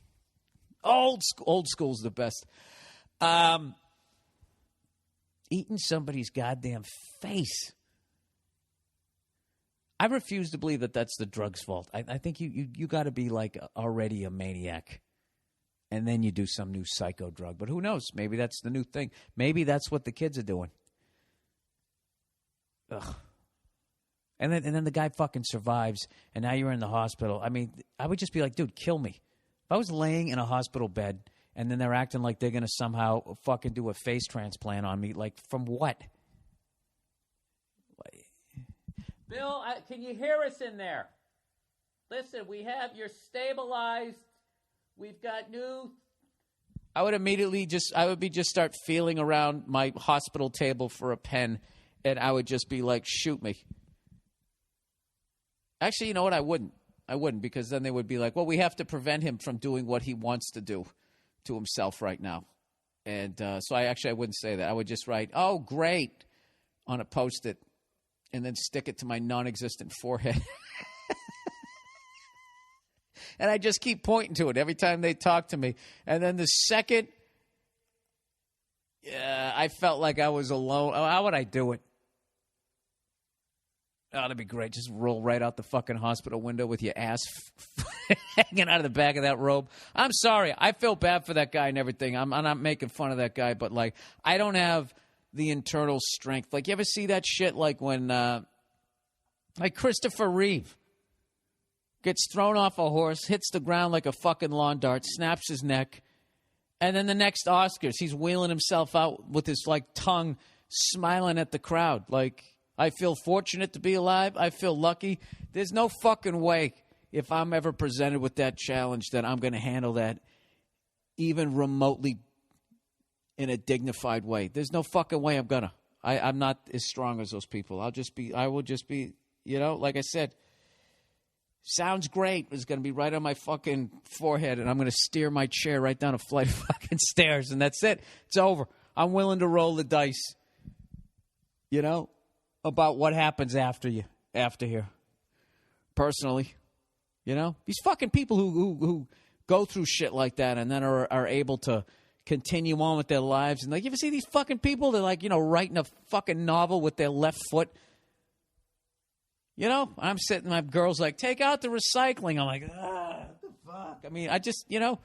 Old school's the best. Eating somebody's goddamn face. I refuse to believe that that's the drug's fault. I think you got to be like already a maniac. And then you do some new psycho drug. But who knows? Maybe that's the new thing. Maybe that's what the kids are doing. Ugh. And then the guy fucking survives, and now you're in the hospital. I mean, I would just be like, dude, kill me. If I was laying in a hospital bed, and then they're acting like they're going to somehow fucking do a face transplant on me, like, from what? Bill, can you hear us in there? Listen, you're stabilized. We've got new. I would immediately just start feeling around my hospital table for a pen, and I would just be like, shoot me. Actually, you know what? I wouldn't, because then they would be like, well, we have to prevent him from doing what he wants to do to himself right now. And so I wouldn't say that. I would just write, oh, great, on a Post-it, and then stick it to my non-existent forehead. And I just keep pointing to it every time they talk to me. And then the second I felt like I was alone, how would I do it? Oh, that'd be great. Just roll right out the fucking hospital window with your ass hanging out of the back of that robe. I'm sorry. I feel bad for that guy and everything. I'm not making fun of that guy, but, like, I don't have the internal strength. Like, you ever see that shit, like, when, like, Christopher Reeve gets thrown off a horse, hits the ground like a fucking lawn dart, snaps his neck, and then the next Oscars, he's wheeling himself out with his, like, tongue smiling at the crowd. Like, I feel fortunate to be alive. I feel lucky. There's no fucking way, if I'm ever presented with that challenge, that I'm going to handle that even remotely in a dignified way. There's no fucking way I'm going to. I'm not as strong as those people. I will just be, you know, like I said, sounds great. It's going to be right on my fucking forehead, and I'm going to steer my chair right down a flight of fucking stairs, and that's it. It's over. I'm willing to roll the dice, you know, about what happens after here. Personally, you know, these fucking people who go through shit like that and then are able to continue on with their lives. And, like, you ever see these fucking people that, like, you know, writing a fucking novel with their left foot? You know, I'm sitting, my girl's like, take out the recycling. I'm like, what the fuck? I mean, I just, you know,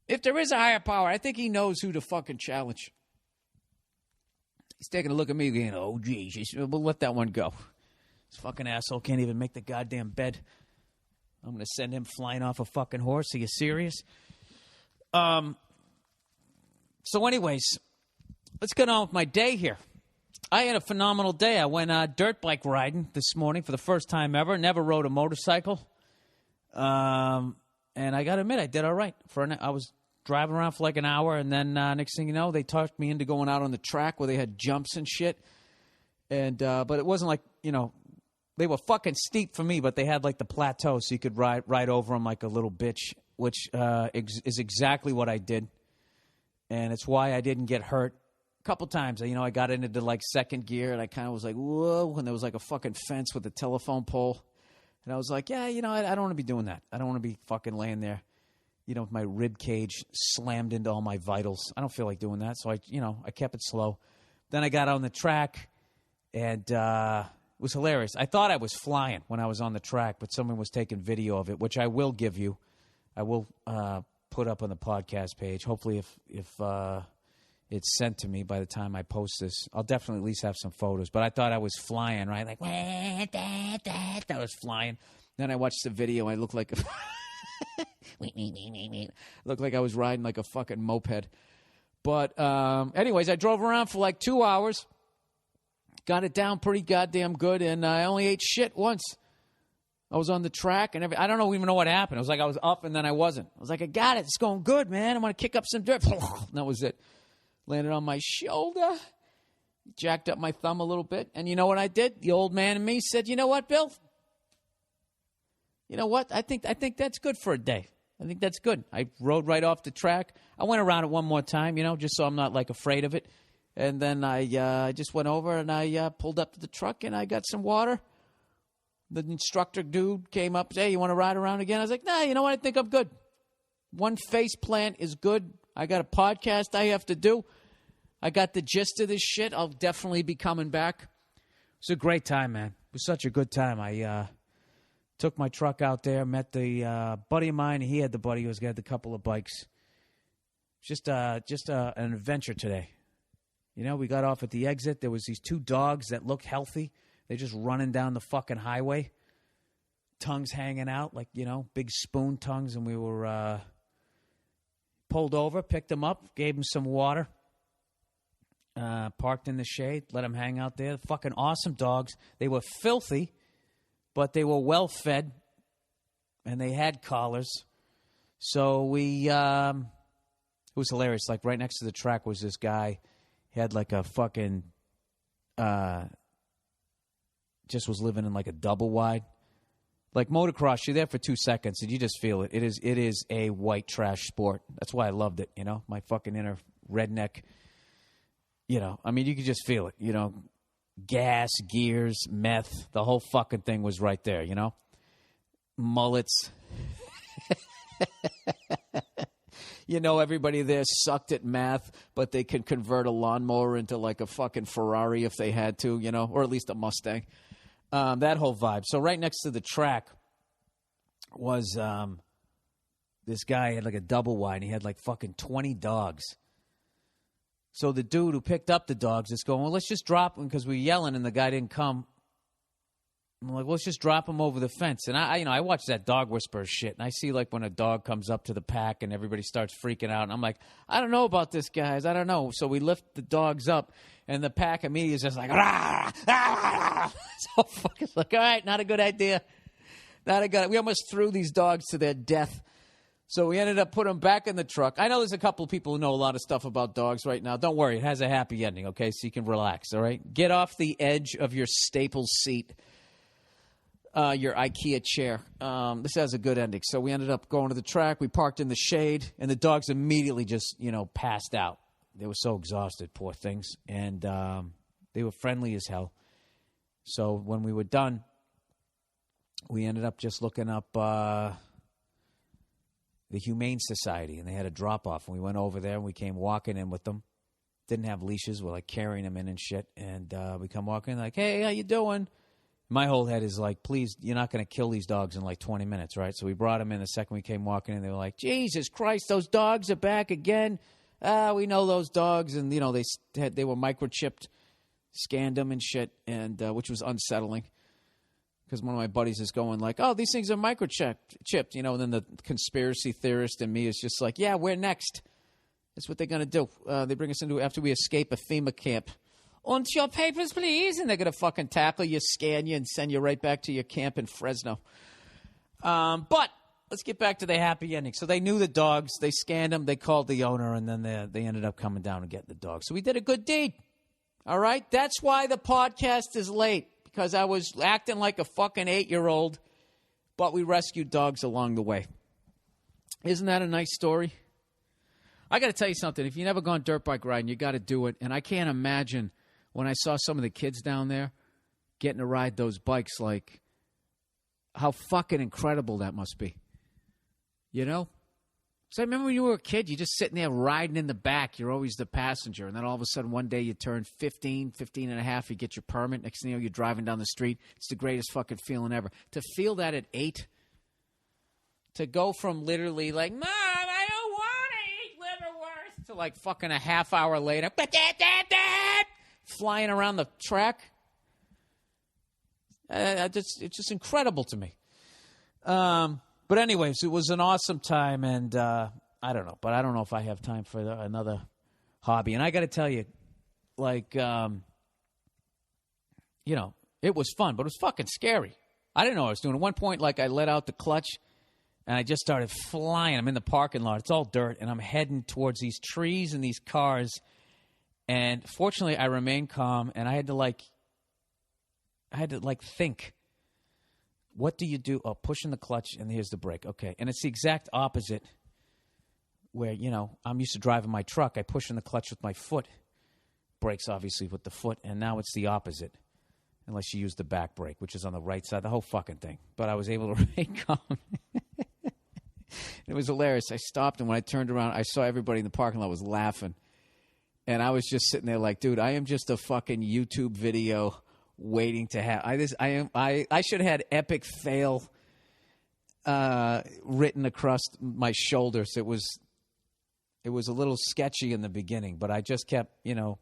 if there is a higher power, I think he knows who to fucking challenge. He's taking a look at me going, oh, geez, we'll let that one go. This fucking asshole can't even make the goddamn bed. I'm going to send him flying off a fucking horse. Are you serious? So anyways, let's get on with my day here. I had a phenomenal day. I went dirt bike riding this morning for the first time ever. Never rode a motorcycle. And I got to admit, I did all right. I was driving around for like an hour, and then next thing you know, they talked me into going out on the track where they had jumps and shit. And but it wasn't like, you know, they were fucking steep for me, but they had like the plateau so you could ride over them like a little bitch, which is exactly what I did. And it's why I didn't get hurt. A couple times, you know, I got into like second gear, and I kind of was like, whoa, and there was like a fucking fence with a telephone pole. And I was like, yeah, you know, I don't want to be doing that. I don't want to be fucking laying there, you know, with my rib cage slammed into all my vitals. I don't feel like doing that. So I kept it slow. Then I got on the track, and it was hilarious. I thought I was flying when I was on the track, but someone was taking video of it, which I will give you. I will put up on the podcast page. Hopefully if it's sent to me by the time I post this, I'll definitely at least have some photos. But I thought I was flying, right? Like, I was flying. Then I watched the video, and I looked like looked like I was riding like a fucking moped. But anyways, I drove around for like 2 hours. Got it down pretty goddamn good, and I only ate shit once. I was on the track, and I don't even know what happened. It was like I was up, and then I wasn't. I was like, I got it. It's going good, man. I'm going to kick up some dirt. And that was it. Landed on my shoulder. Jacked up my thumb a little bit. And you know what I did? The old man in me said, you know what, Bill? You know what? I think that's good for a day. I think that's good. I rode right off the track. I went around it one more time, you know, just so I'm not, like, afraid of it. And then I just went over, and I pulled up to the truck, and I got some water. The instructor dude came up and said, hey, you want to ride around again? I was like, nah, you know what? I think I'm good. One face plant is good. I got a podcast I have to do. I got the gist of this shit. I'll definitely be coming back. It was a great time, man. It was such a good time. I Took my truck out there, met the buddy of mine. He had the buddy who had a couple of bikes. Just an adventure today. You know, we got off at the exit. There was these two dogs that looked healthy. They're just running down the fucking highway. Tongues hanging out, like, you know, big spoon tongues. And we were pulled over, picked them up, gave them some water. Parked in the shade, let them hang out there. Fucking awesome dogs. They were filthy, but they were well fed, and they had collars. So we, it was hilarious. Like right next to the track was this guy. He had like a fucking, just was living in like a double wide. Like motocross, you're there for 2 seconds and you just feel it. It is a white trash sport. That's why I loved it. You know, my fucking inner redneck. You know, I mean, you could just feel it. You know, gas, gears, meth, the whole fucking thing was right there, you know? Mullets. You know, everybody there sucked at math, but they could convert a lawnmower into like a fucking Ferrari if they had to, you know, or at least a Mustang. That whole vibe. So right next to the track was this guy had like a double wide, and he had like fucking 20 dogs. So the dude who picked up the dogs is going, well, let's just drop them, because we were yelling and the guy didn't come. I'm like, well, let's just drop them over the fence. And I watch that dog whisperer shit, and I see like when a dog comes up to the pack and everybody starts freaking out. And I'm like, I don't know about this, guys. I don't know. So we lift the dogs up, and the pack immediately is just like, rah, rah. So fucking like, all right, not a good idea. Not a good. We almost threw these dogs to their death. So we ended up putting them back in the truck. I know there's a couple of people who know a lot of stuff about dogs right now. Don't worry. It has a happy ending, okay? So you can relax, all right? Get off the edge of your Staples seat, your IKEA chair. This has a good ending. So we ended up going to the track. We parked in the shade, and the dogs immediately just, you know, passed out. They were so exhausted, poor things. And they were friendly as hell. So when we were done, we ended up just looking up the Humane Society, and they had a drop-off, and we went over there, and we came walking in with them. Didn't have leashes. We're, like, carrying them in and shit, and we come walking, like, hey, how you doing? My whole head is like, please, you're not going to kill these dogs in, like, 20 minutes, right? So we brought them in. The second we came walking in, they were like, Jesus Christ, those dogs are back again. We know those dogs, and, you know, they were microchipped, scanned them and shit, and which was unsettling. Because one of my buddies is going like, oh, these things are microchipped, you know, and then the conspiracy theorist in me is just like, yeah, we're next. That's what they're going to do. They bring us into, after we escape a FEMA camp. Und your papers, please. And they're going to fucking tackle you, scan you, and send you right back to your camp in Fresno. But let's get back to the happy ending. So they knew the dogs. They scanned them. They called the owner, and then they ended up coming down and getting the dogs. So we did a good deed. All right? That's why the podcast is late. Because I was acting like a fucking 8-year-old, but we rescued dogs along the way. Isn't that a nice story? I got to tell you something. If you've never gone dirt bike riding, you got to do it. And I can't imagine when I saw some of the kids down there getting to ride those bikes, like how fucking incredible that must be. You know? So I remember when you were a kid, you're just sitting there riding in the back. You're always the passenger. And then all of a sudden, one day you turn 15 and a half, you get your permit. Next thing you know, you're driving down the street. It's the greatest fucking feeling ever. To feel that at 8, to go from literally like, Mom, I don't want to eat liverwurst, to like fucking a half hour later, flying around the track. It's just incredible to me. But anyways, it was an awesome time, and I don't know. But I don't know if I have time for another hobby. And I got to tell you, like, you know, it was fun, but it was fucking scary. I didn't know what I was doing. At one point, like, I let out the clutch, and I just started flying. I'm in the parking lot. It's all dirt, and I'm heading towards these trees and these cars. And fortunately, I remained calm, and I had to think. What do you do? Oh, pushing the clutch, and here's the brake. Okay. And it's the exact opposite where, you know, I'm used to driving my truck. I push in the clutch with my foot. Brakes, obviously, with the foot. And now it's the opposite, unless you use the back brake, which is on the right side, the whole fucking thing. But I was able to remain calm. It was hilarious. I stopped, and when I turned around, I saw everybody in the parking lot was laughing. And I was just sitting there like, dude, I am just a fucking YouTube video waiting to have. I should have had epic fail written across my shoulders. It was a little sketchy in the beginning, but I just kept, I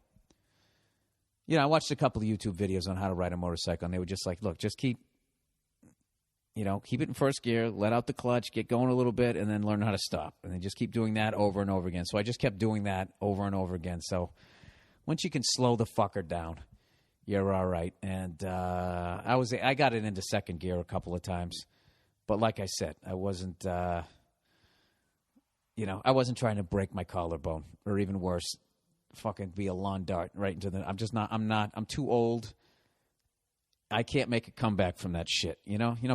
watched a couple of YouTube videos on how to ride a motorcycle, and they were just like, look, just keep it in first gear, let out the clutch, get going a little bit, and then learn how to stop. And then just keep doing that over and over again. So I just kept doing that over and over again. So once you can slow the fucker down, you're all right. And I got it into second gear a couple of times. But like I said, I wasn't, I wasn't trying to break my collarbone, or even worse, fucking be a lawn dart right into the, I'm too old. I can't make a comeback from that shit,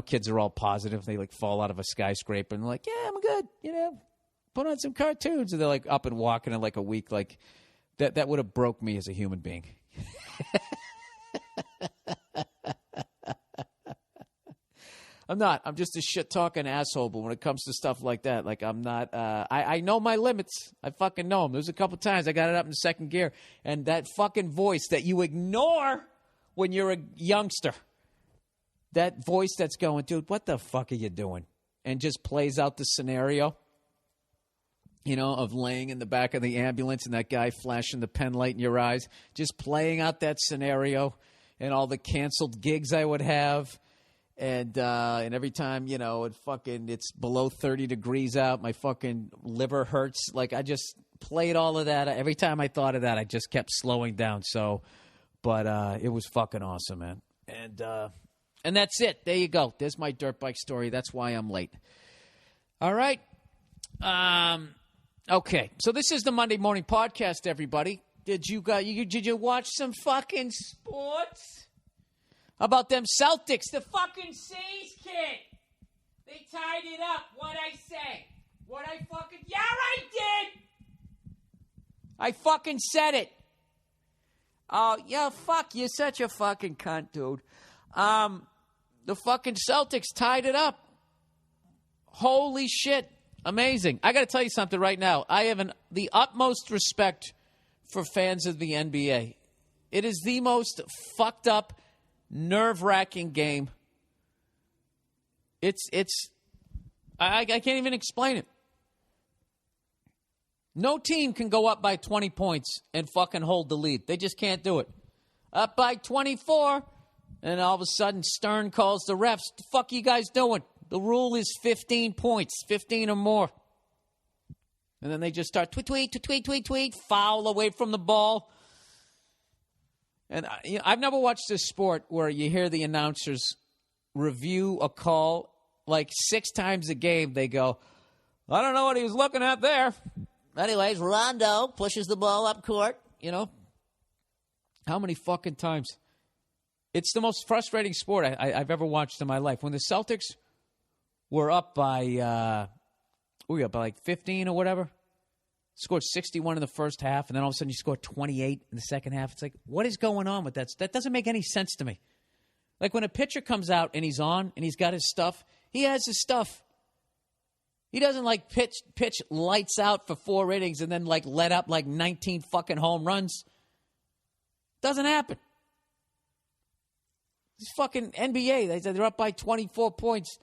kids are all positive. They like fall out of a skyscraper and they're like, yeah, I'm good. Put on some cartoons. And they're like up and walking in like a week. Like that would have broke me as a human being. I'm not. I'm just a shit-talking asshole. But when it comes to stuff like that, like I'm not. I know my limits. I fucking know them. There's a couple times I got it up in second gear, and that fucking voice that you ignore when you're a youngster, that voice that's going, dude, what the fuck are you doing? And just plays out the scenario, of laying in the back of the ambulance and that guy flashing the pen light in your eyes, just playing out that scenario and all the canceled gigs I would have. And every time, it's below 30 degrees out, my fucking liver hurts. Like, I just played all of that. Every time I thought of that, I just kept slowing down. But it was fucking awesome, man. And that's it. There you go. There's my dirt bike story. That's why I'm late. All right. Okay. So this is the Monday Morning Podcast, everybody. Did you watch some fucking sports? How about them Celtics? The fucking Saints kid. They tied it up. What'd I say? Yeah, I did. I fucking said it. Oh, yeah, fuck. You're such a fucking cunt, dude. The fucking Celtics tied it up. Holy shit. Amazing. I got to tell you something right now. I have the utmost respect for fans of the NBA. It is the most fucked up, nerve-wracking game. I can't even explain it. No team can go up by 20 points and fucking hold the lead. They just can't do it. Up by 24, and all of a sudden Stern calls the refs. The fuck you guys doing? The rule is 15 points, 15 or more. And then they just start tweet, foul away from the ball. And I've never watched this sport where you hear the announcers review a call like 6 times a game. They go, I don't know what he was looking at there. Anyways, Rondo pushes the ball up court, How many fucking times? It's the most frustrating sport I've ever watched in my life. When the Celtics were up by, like 15 or whatever, scored 61 in the first half, and then all of a sudden you scored 28 in the second half. It's like, what is going on with that? That doesn't make any sense to me. Like when a pitcher comes out and he's on and he's got his stuff, he has his stuff. He doesn't like pitch lights out for 4 innings and then like let up like 19 fucking home runs. Doesn't happen. This fucking NBA, they're up by 24 points.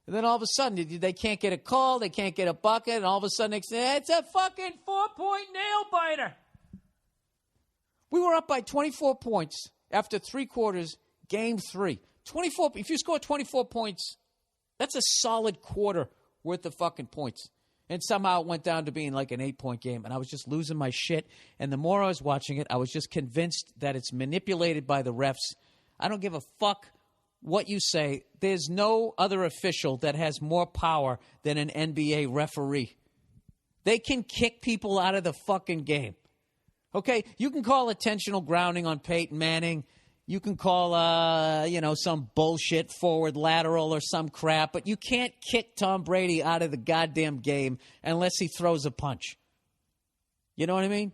And then all of a sudden, they can't get a call, they can't get a bucket, and all of a sudden they say, it's a fucking 4-point nail-biter. We were up by 24 points after 3 quarters, game 3. 24. If you score 24 points, that's a solid quarter worth of fucking points. And somehow it went down to being like an 8-point game, and I was just losing my shit. And the more I was watching it, I was just convinced that it's manipulated by the refs. I don't give a fuck what you say. There's no other official that has more power than an NBA referee. They can kick people out of the fucking game. Okay? You can call intentional grounding on Peyton Manning. You can call, some bullshit forward lateral or some crap, but you can't kick Tom Brady out of the goddamn game unless he throws a punch. You know what I mean?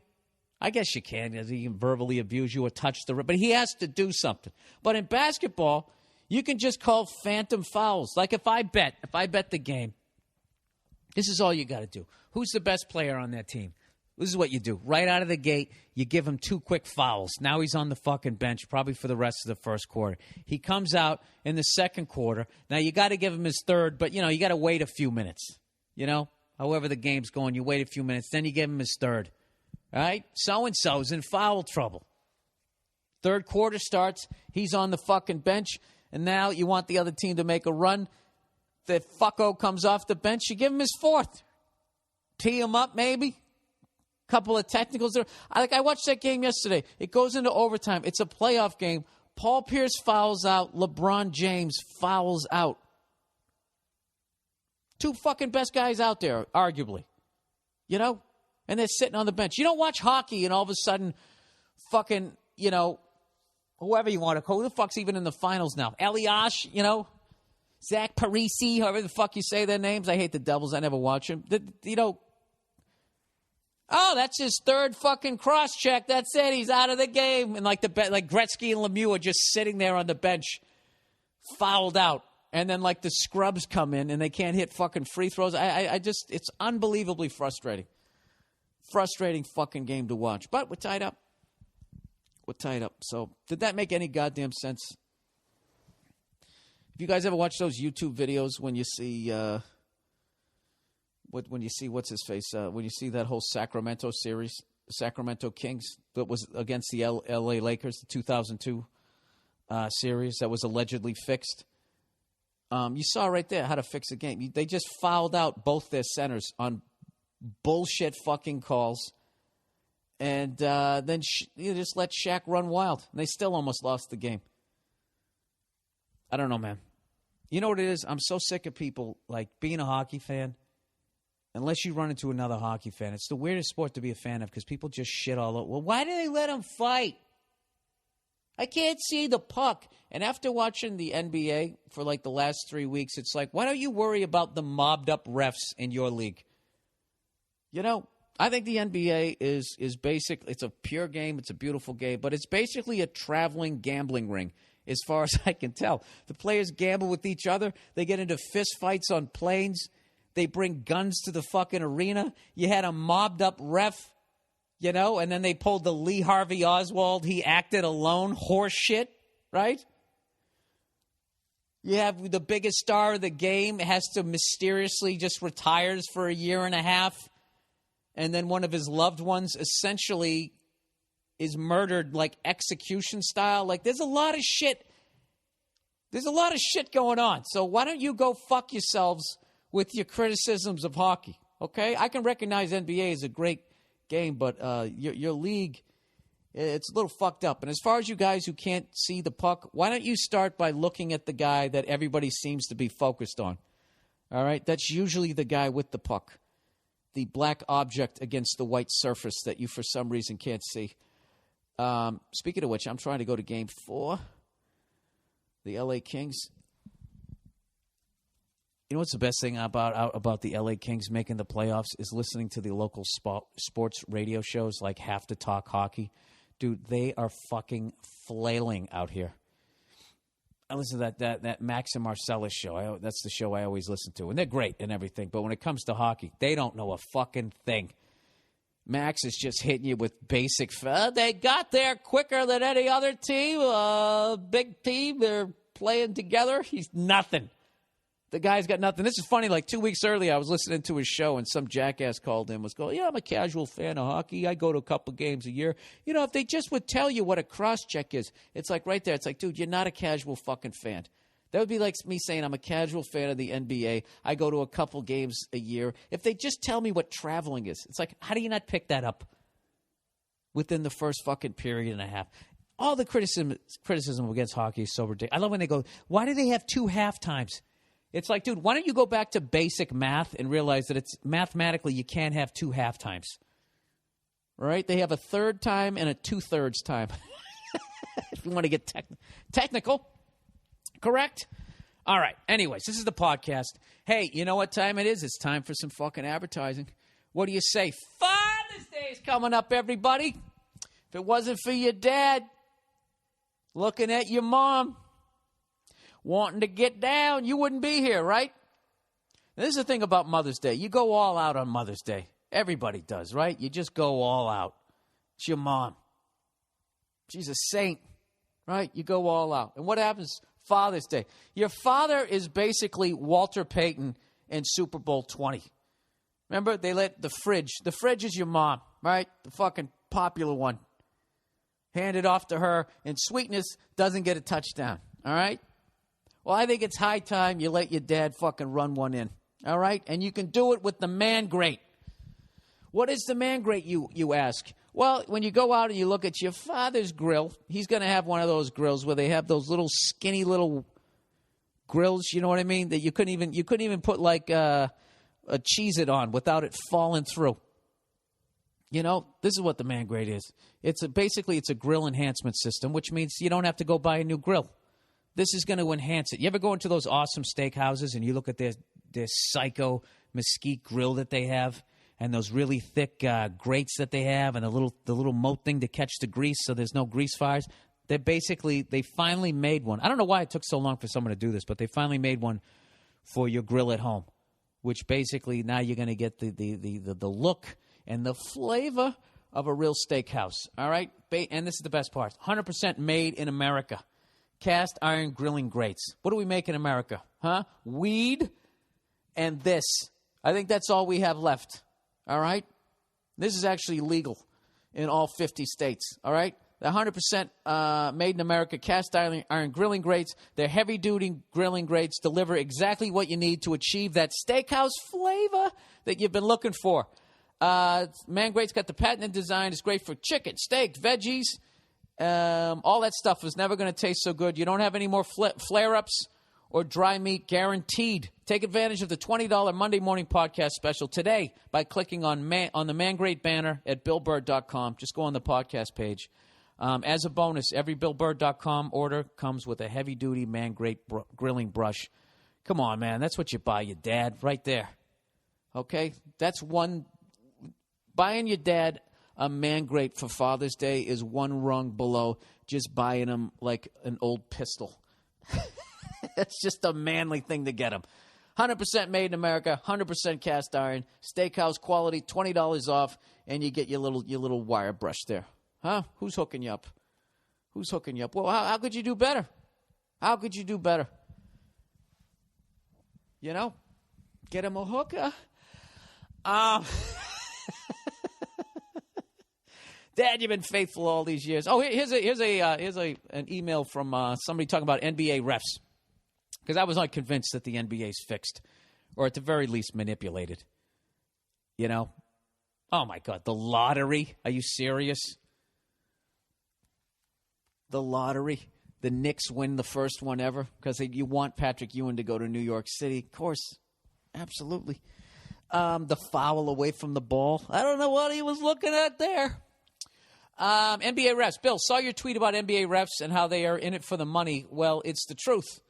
I guess you can. He can verbally abuse you or touch the rim, but he has to do something. But in basketball, you can just call phantom fouls. Like if I bet the game, this is all you got to do. Who's the best player on that team? This is what you do. Right out of the gate, you give him 2 quick fouls. Now he's on the fucking bench, probably for the rest of the first quarter. He comes out in the second quarter. Now you got to give him his third, but, you got to wait a few minutes. However the game's going, you wait a few minutes, then you give him his third. All right? So-and-so's in foul trouble. Third quarter starts. He's on the fucking bench, and now you want the other team to make a run. The fucko comes off the bench. You give him his fourth. Tee him up, maybe. Couple of technicals there. I watched that game yesterday. It goes into overtime. It's a playoff game. Paul Pierce fouls out. LeBron James fouls out. 2 fucking best guys out there, arguably. And they're sitting on the bench. You don't watch hockey and all of a sudden fucking, whoever you want to call. Who the fuck's even in the finals now? Eliash, Zach Parisi, however the fuck you say their names. I hate the Devils. I never watch them. Oh, that's his third fucking cross-check. That's it. He's out of the game. And like Gretzky and Lemieux are just sitting there on the bench, fouled out. And then like the scrubs come in and they can't hit fucking free throws. I just, it's unbelievably frustrating. Frustrating fucking game to watch. But we're tied up. So did that make any goddamn sense? Have you guys ever watched those YouTube videos when you see... When you see what's his face, when you see that whole Sacramento series, Sacramento Kings that was against the L.A. Lakers, the 2002 series that was allegedly fixed. You saw right there how to fix a game. They just fouled out both their centers on bullshit fucking calls, and then you just let Shaq run wild. And they still almost lost the game. I don't know, man. You know what it is? I'm so sick of people like being a hockey fan. Unless you run into another hockey fan. It's the weirdest sport to be a fan of because people just shit all over. Well, why do they let them fight? I can't see the puck. And after watching the NBA for like the last 3 weeks, it's like, why don't you worry about the mobbed up refs in your league? I think the NBA is basic. It's a pure game. It's a beautiful game. But it's basically a traveling gambling ring as far as I can tell. The players gamble with each other. They get into fist fights on planes. They bring guns to the fucking arena. You had a mobbed up ref, and then they pulled the Lee Harvey Oswald. He acted alone. Horse shit, right? You have the biggest star of the game has to mysteriously just retires for a year and a half. And then one of his loved ones essentially is murdered like execution style. Like there's a lot of shit. There's a lot of shit going on. So why don't you go fuck yourselves with your criticisms of hockey, okay? I can recognize NBA is a great game, but your league, it's a little fucked up. And as far as you guys who can't see the puck, why don't you start by looking at the guy that everybody seems to be focused on, all right? That's usually the guy with the puck, the black object against the white surface that you for some reason can't see. Speaking of which, I'm trying to go to Game 4, the L.A. Kings. You know what's the best thing about the L.A. Kings making the playoffs is listening to the local sports radio shows like Have to Talk Hockey. Dude, they are fucking flailing out here. I listen to that Max and Marcellus show. That's the show I always listen to. And they're great and everything. But when it comes to hockey, they don't know a fucking thing. Max is just hitting you with basic. They got there quicker than any other team. Big team. They're playing together. He's nothing. The guy's got nothing. This is funny. Like 2 weeks earlier, I was listening to his show, and some jackass called in, was going, I'm a casual fan of hockey. I go to a couple games a year. If they just would tell you what a cross-check is, it's like right there. It's like, dude, you're not a casual fucking fan. That would be like me saying I'm a casual fan of the NBA. I go to a couple games a year. If they just tell me what traveling is, it's like, how do you not pick that up within the first fucking period and a half? All the criticism against hockey is so ridiculous. I love when they go, why do they have 2 halftimes? It's like, dude, why don't you go back to basic math and realize that it's mathematically you can't have 2 halftimes. Right? They have a third time and a 2/3 time. If you want to get technical. Correct? All right. Anyways, this is the podcast. Hey, you know what time it is? It's time for some fucking advertising. What do you say? Father's Day is coming up, everybody. If it wasn't for your dad looking at your mom, wanting to get down, you wouldn't be here, right? Now, this is the thing about Mother's Day. You go all out on Mother's Day. Everybody does, right? You just go all out. It's your mom. She's a saint, right? You go all out. And what happens Father's Day? Your father is basically Walter Payton in Super Bowl 20. Remember, they let the fridge is your mom, right? The fucking popular one. Hand it off to her, and sweetness doesn't get a touchdown, all right? Well, I think it's high time you let your dad fucking run one in, all right? And you can do it with the man grate. What is the man grate, you ask? Well, when you go out and you look at your father's grill, he's going to have one of those grills where they have those little skinny little grills, you know what I mean? That you couldn't even put like a Cheez-It on without it falling through. You know, this is what the man grate is. Basically it's a grill enhancement system, which means you don't have to go buy a new grill. This is going to enhance it. You ever go into those awesome steakhouses and you look at their psycho mesquite grill that they have? And those really thick grates that they have, and the little moat thing to catch the grease so there's no grease fires. They finally made one. I don't know why it took so long for someone to do this, but they finally made one for your grill at home, which basically now you're going to get the look and the flavor of a real steakhouse. All right? And this is the best part. 100% made in America. Cast iron grilling grates. What do we make in America? Huh? Weed and this. I think that's all we have left. All right? This is actually legal in all 50 states. All right? They're 100% made in America, cast iron grilling grates. They're heavy-duty grilling grates, deliver exactly what you need to achieve that steakhouse flavor that you've been looking for. Man Grate's got the patented design. It's great for chicken, steak, veggies. All that stuff is never going to taste so good. You don't have any more flare-ups or dry meat guaranteed. Take advantage of the $20 Monday morning podcast special today by clicking on the Man Grate banner at BillBurr.com. Just go on the podcast page. As a bonus, every BillBurr.com order comes with a heavy-duty Man Grate grilling brush. Come on, man. That's what you buy your dad right there. Okay? That's one. Buying your dad a Man Grate for Father's Day is one rung below just buying him like an old pistol. It's just a manly thing to get him. 100% made in America, 100% cast iron, steakhouse quality, $20 off, and you get your little wire brush there. Huh? Who's hooking you up? Who's hooking you up? Well, how could you do better? How could you do better? You know, get him a hooker. Dad, you've been faithful all these years. Oh, here's an email from somebody talking about NBA refs. Because I was not convinced that the NBA's fixed, or at the very least manipulated. You know? Oh, my God. The lottery? Are you serious? The lottery? The Knicks win the first one ever? Because you want Patrick Ewing to go to New York City. Of course. Absolutely. The foul away from the ball. I don't know what he was looking at there. NBA refs. Bill, saw your tweet about NBA refs and how they are in it for the money. Well, it's the truth.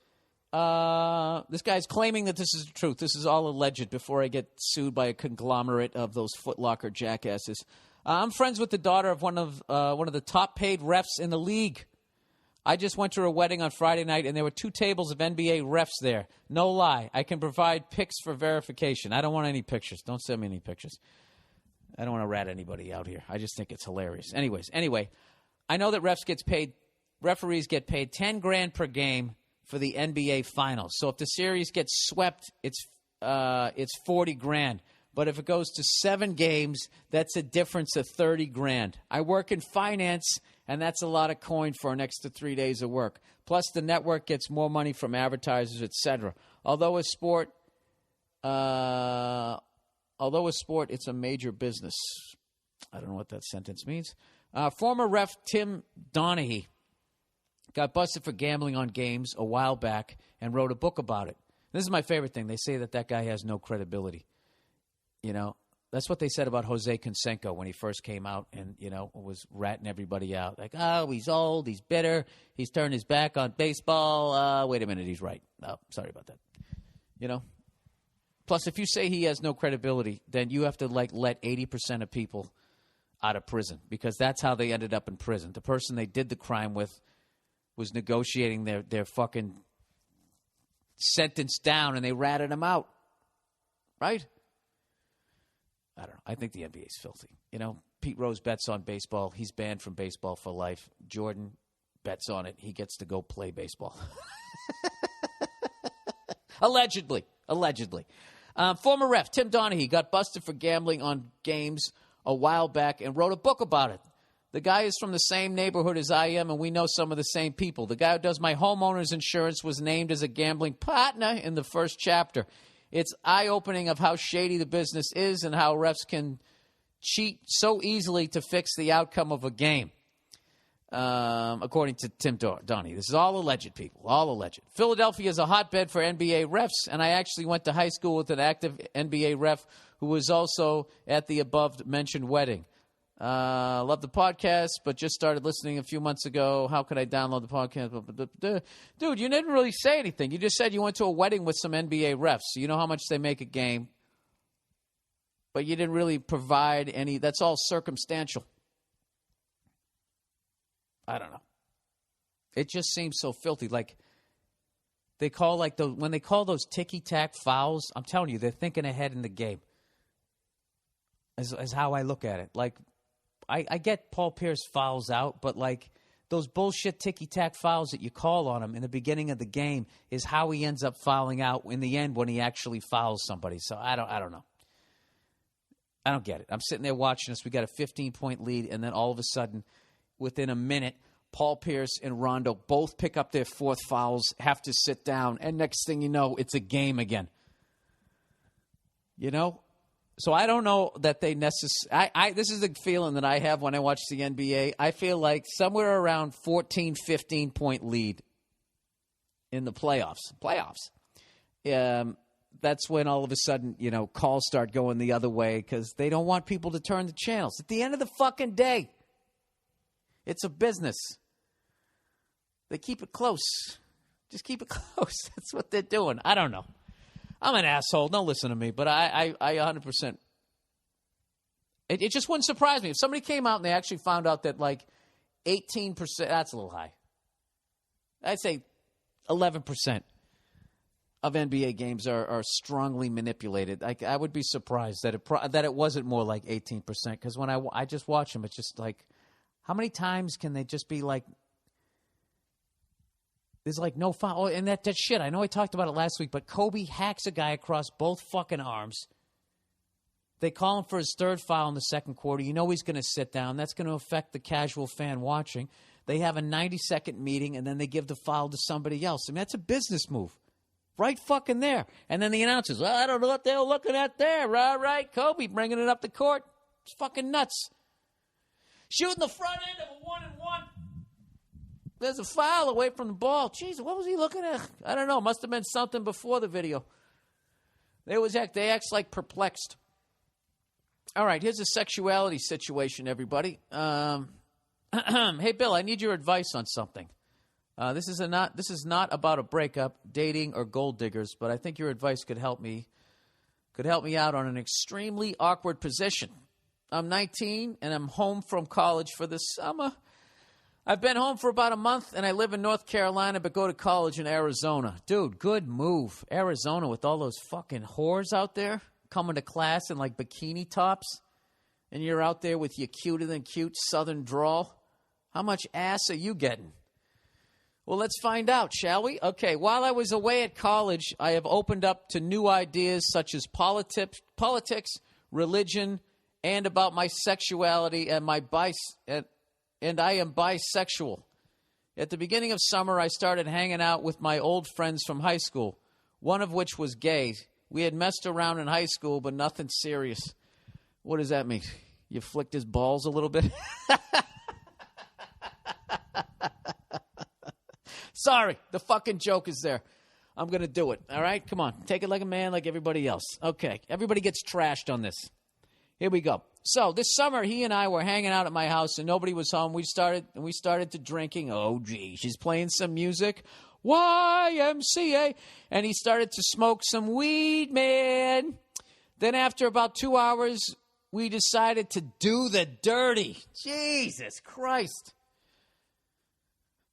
This guy's claiming that this is the truth. This is all alleged before I get sued by a conglomerate of those Foot Locker jackasses. I'm friends with the daughter of one of the top paid refs in the league. I just went to her wedding on Friday night, and there were 2 tables of NBA refs there. No lie. I can provide pics for verification. I don't want any pictures. Don't send me any pictures. I don't want to rat anybody out here. I just think it's hilarious. Anyway, I know that referees get paid $10,000 per game for the NBA Finals. So if the series gets swept, it's $40,000. But if it goes to 7 games, that's a difference of $30,000. I work in finance, and that's a lot of coin for an extra 3 days of work. Plus, the network gets more money from advertisers, etc. Although a sport, it's a major business. I don't know what that sentence means. Former ref Tim Donaghy got busted for gambling on games a while back and wrote a book about it. This is my favorite thing. They say that guy has no credibility. You know, that's what they said about Jose Canseco when he first came out and, you know, was ratting everybody out. Like, oh, he's old, he's bitter, he's turned his back on baseball. Wait a minute, he's right. Oh, sorry about that. You know? Plus, if you say he has no credibility, then you have to, let 80% of people out of prison because that's how they ended up in prison. The person they did the crime with was negotiating their fucking sentence down, and they ratted him out. Right? I don't know. I think the NBA is filthy. You know, Pete Rose bets on baseball. He's banned from baseball for life. Jordan bets on it. He gets to go play baseball. Allegedly. Former ref Tim Donaghy got busted for gambling on games a while back and wrote a book about it. The guy is from the same neighborhood as I am, and we know some of the same people. The guy who does my homeowner's insurance was named as a gambling partner in the first chapter. It's eye-opening of how shady the business is and how refs can cheat so easily to fix the outcome of a game, according to Tim Donaghy. This is all alleged, people, all alleged. Philadelphia is a hotbed for NBA refs, and I actually went to high school with an active NBA ref who was also at the above-mentioned wedding. Love the podcast, but just started listening a few months ago. How could I download the podcast? Dude, you didn't really say anything. You just said you went to a wedding with some NBA refs. So you know how much they make a game. But you didn't really provide any. That's all circumstantial. I don't know. It just seems so filthy. Like, they call, like, when they call those ticky-tack fouls, I'm telling you, they're thinking ahead in the game. As how I look at it. Like, I get Paul Pierce fouls out, but, like, those bullshit ticky-tack fouls that you call on him in the beginning of the game is how he ends up fouling out in the end when he actually fouls somebody. So I don't know. I don't get it. I'm sitting there watching this. We got a 15-point lead, and then all of a sudden, within a minute, Paul Pierce and Rondo both pick up their fourth fouls, have to sit down, and next thing you know, it's a game again. You know? So I don't know that they necessarily – this is the feeling that I have when I watch the NBA. I feel like somewhere around 14, 15-point lead in the playoffs. That's when all of a sudden, you know, calls start going the other way because they don't want people to turn the channels. At the end of the fucking day, it's a business. They keep it close. Just keep it close. That's what they're doing. I don't know. I'm an asshole. Don't listen to me. But I 100%. It just wouldn't surprise me. If somebody came out and they actually found out that like 18%, that's a little high. I'd say 11% of NBA games are strongly manipulated. I would be surprised that it wasn't more like 18%. Because when I just watch them, it's just like, how many times can they just be like, there's like no foul. Oh, and that shit, I know I talked about it last week, but Kobe hacks a guy across both fucking arms. They call him for his third foul in the second quarter. You know he's going to sit down. That's going to affect the casual fan watching. They have a 90-second meeting, and then they give the foul to somebody else. I mean, that's a business move. Right fucking there. And then the announcers, well, I don't know what they were looking at there. All right, Kobe bringing it up the court. It's fucking nuts. Shooting the front end of a 1-and-1. There's a foul away from the ball. Jeez, what was he looking at? I don't know. Must have been something before the video. They act like perplexed. All right, here's a sexuality situation, everybody. Hey, Bill, I need your advice on something. This is not about a breakup, dating, or gold diggers, but I think your advice could help me out on an extremely awkward position. I'm 19, and I'm home from college for the summer. I've been home for about a month, and I live in North Carolina, but go to college in Arizona. Dude, good move. Arizona with all those fucking whores out there coming to class in, like, bikini tops, and you're out there with your cuter-than-cute southern drawl. How much ass are you getting? Well, let's find out, shall we? Okay, while I was away at college, I have opened up to new ideas such as politics, religion, and about my sexuality and and I am bisexual. At the beginning of summer, I started hanging out with my old friends from high school, one of which was gay. We had messed around in high school, but nothing serious. What does that mean? You flicked his balls a little bit? Sorry, the fucking joke is there. I'm going to do it, all right? Come on, take it like a man, like everybody else. Okay, everybody gets trashed on this. Here we go. So this summer, he and I were hanging out at my house, and nobody was home. We started to drinking. Oh, gee, she's playing some music. YMCA. And he started to smoke some weed, man. Then after about 2 hours, we decided to do the dirty. Jesus Christ.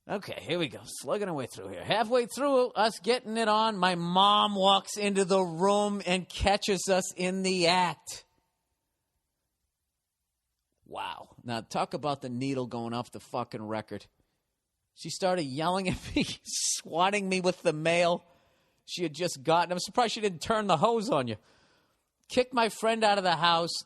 Okay, here we go. Slugging our way through here. Halfway through us getting it on, my mom walks into the room and catches us in the act. Wow. Now, talk about the needle going off the fucking record. She started yelling at me, swatting me with the mail she had just gotten. I'm surprised she didn't turn the hose on you. Kicked my friend out of the house,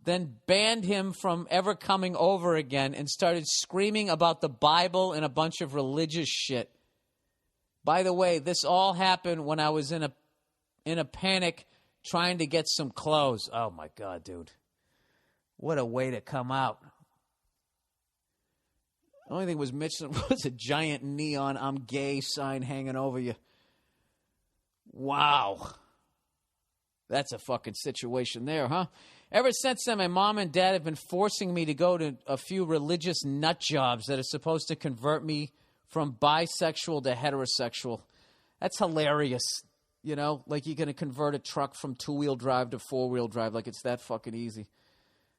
then banned him from ever coming over again and started screaming about the Bible and a bunch of religious shit. By the way, this all happened when I was in a panic trying to get some clothes. Oh, my God, dude. What a way to come out. The only thing was missing was a giant neon "I'm gay" sign hanging over you. Wow. That's a fucking situation there, huh? Ever since then, my mom and dad have been forcing me to go to a few religious nut jobs that are supposed to convert me from bisexual to heterosexual. That's hilarious. You know, like you're going to convert a truck from two-wheel drive to four-wheel drive. Like it's that fucking easy.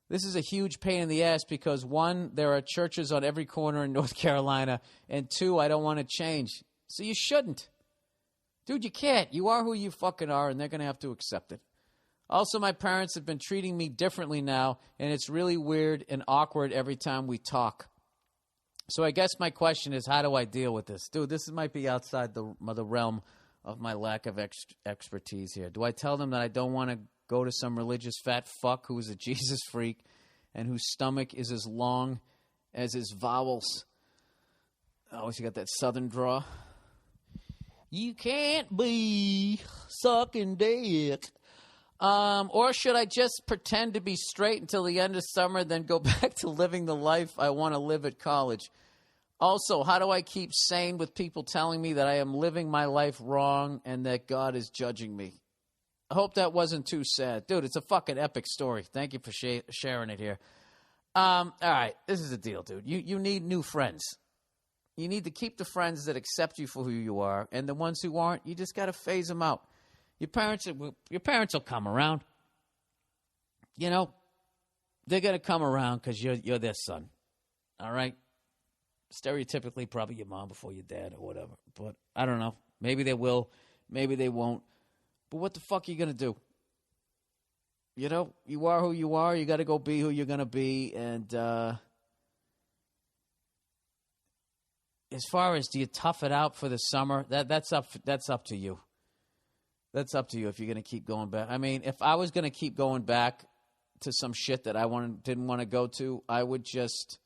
This is a huge pain in the ass because, one, there are churches on every corner in North Carolina, and two, I don't want to change. So you shouldn't. Dude, you can't. You are who you fucking are, and they're going to have to accept it. Also, my parents have been treating me differently now, and it's really weird and awkward every time we talk. So I guess my question is, how do I deal with this? Dude, this might be outside the realm of my lack of expertise here. Do I tell them that I don't want to go to some religious fat fuck who is a Jesus freak and whose stomach is as long as his vowels? Oh, you got that southern draw. You can't be sucking dick. Or should I just pretend to be straight until the end of summer, then go back to living the life I want to live at college? Also, how do I keep sane with people telling me that I am living my life wrong and that God is judging me? I hope that wasn't too sad. Dude, it's a fucking epic story. Thank you for sharing it here. All right, this is the deal, dude. You need new friends. You need to keep the friends that accept you for who you are, and the ones who aren't, you just got to phase them out. Your parents will come around. You know, they're going to come around because you're their son. All right? Stereotypically, probably your mom before your dad or whatever. But I don't know. Maybe they will. Maybe they won't. But what the fuck are you going to do? You know, you are who you are. You got to go be who you're going to be. And as far as do you tough it out for the summer, that's up to you. That's up to you if you're going to keep going back. I mean, if I was going to keep going back to some shit that I didn't want to go to, I would just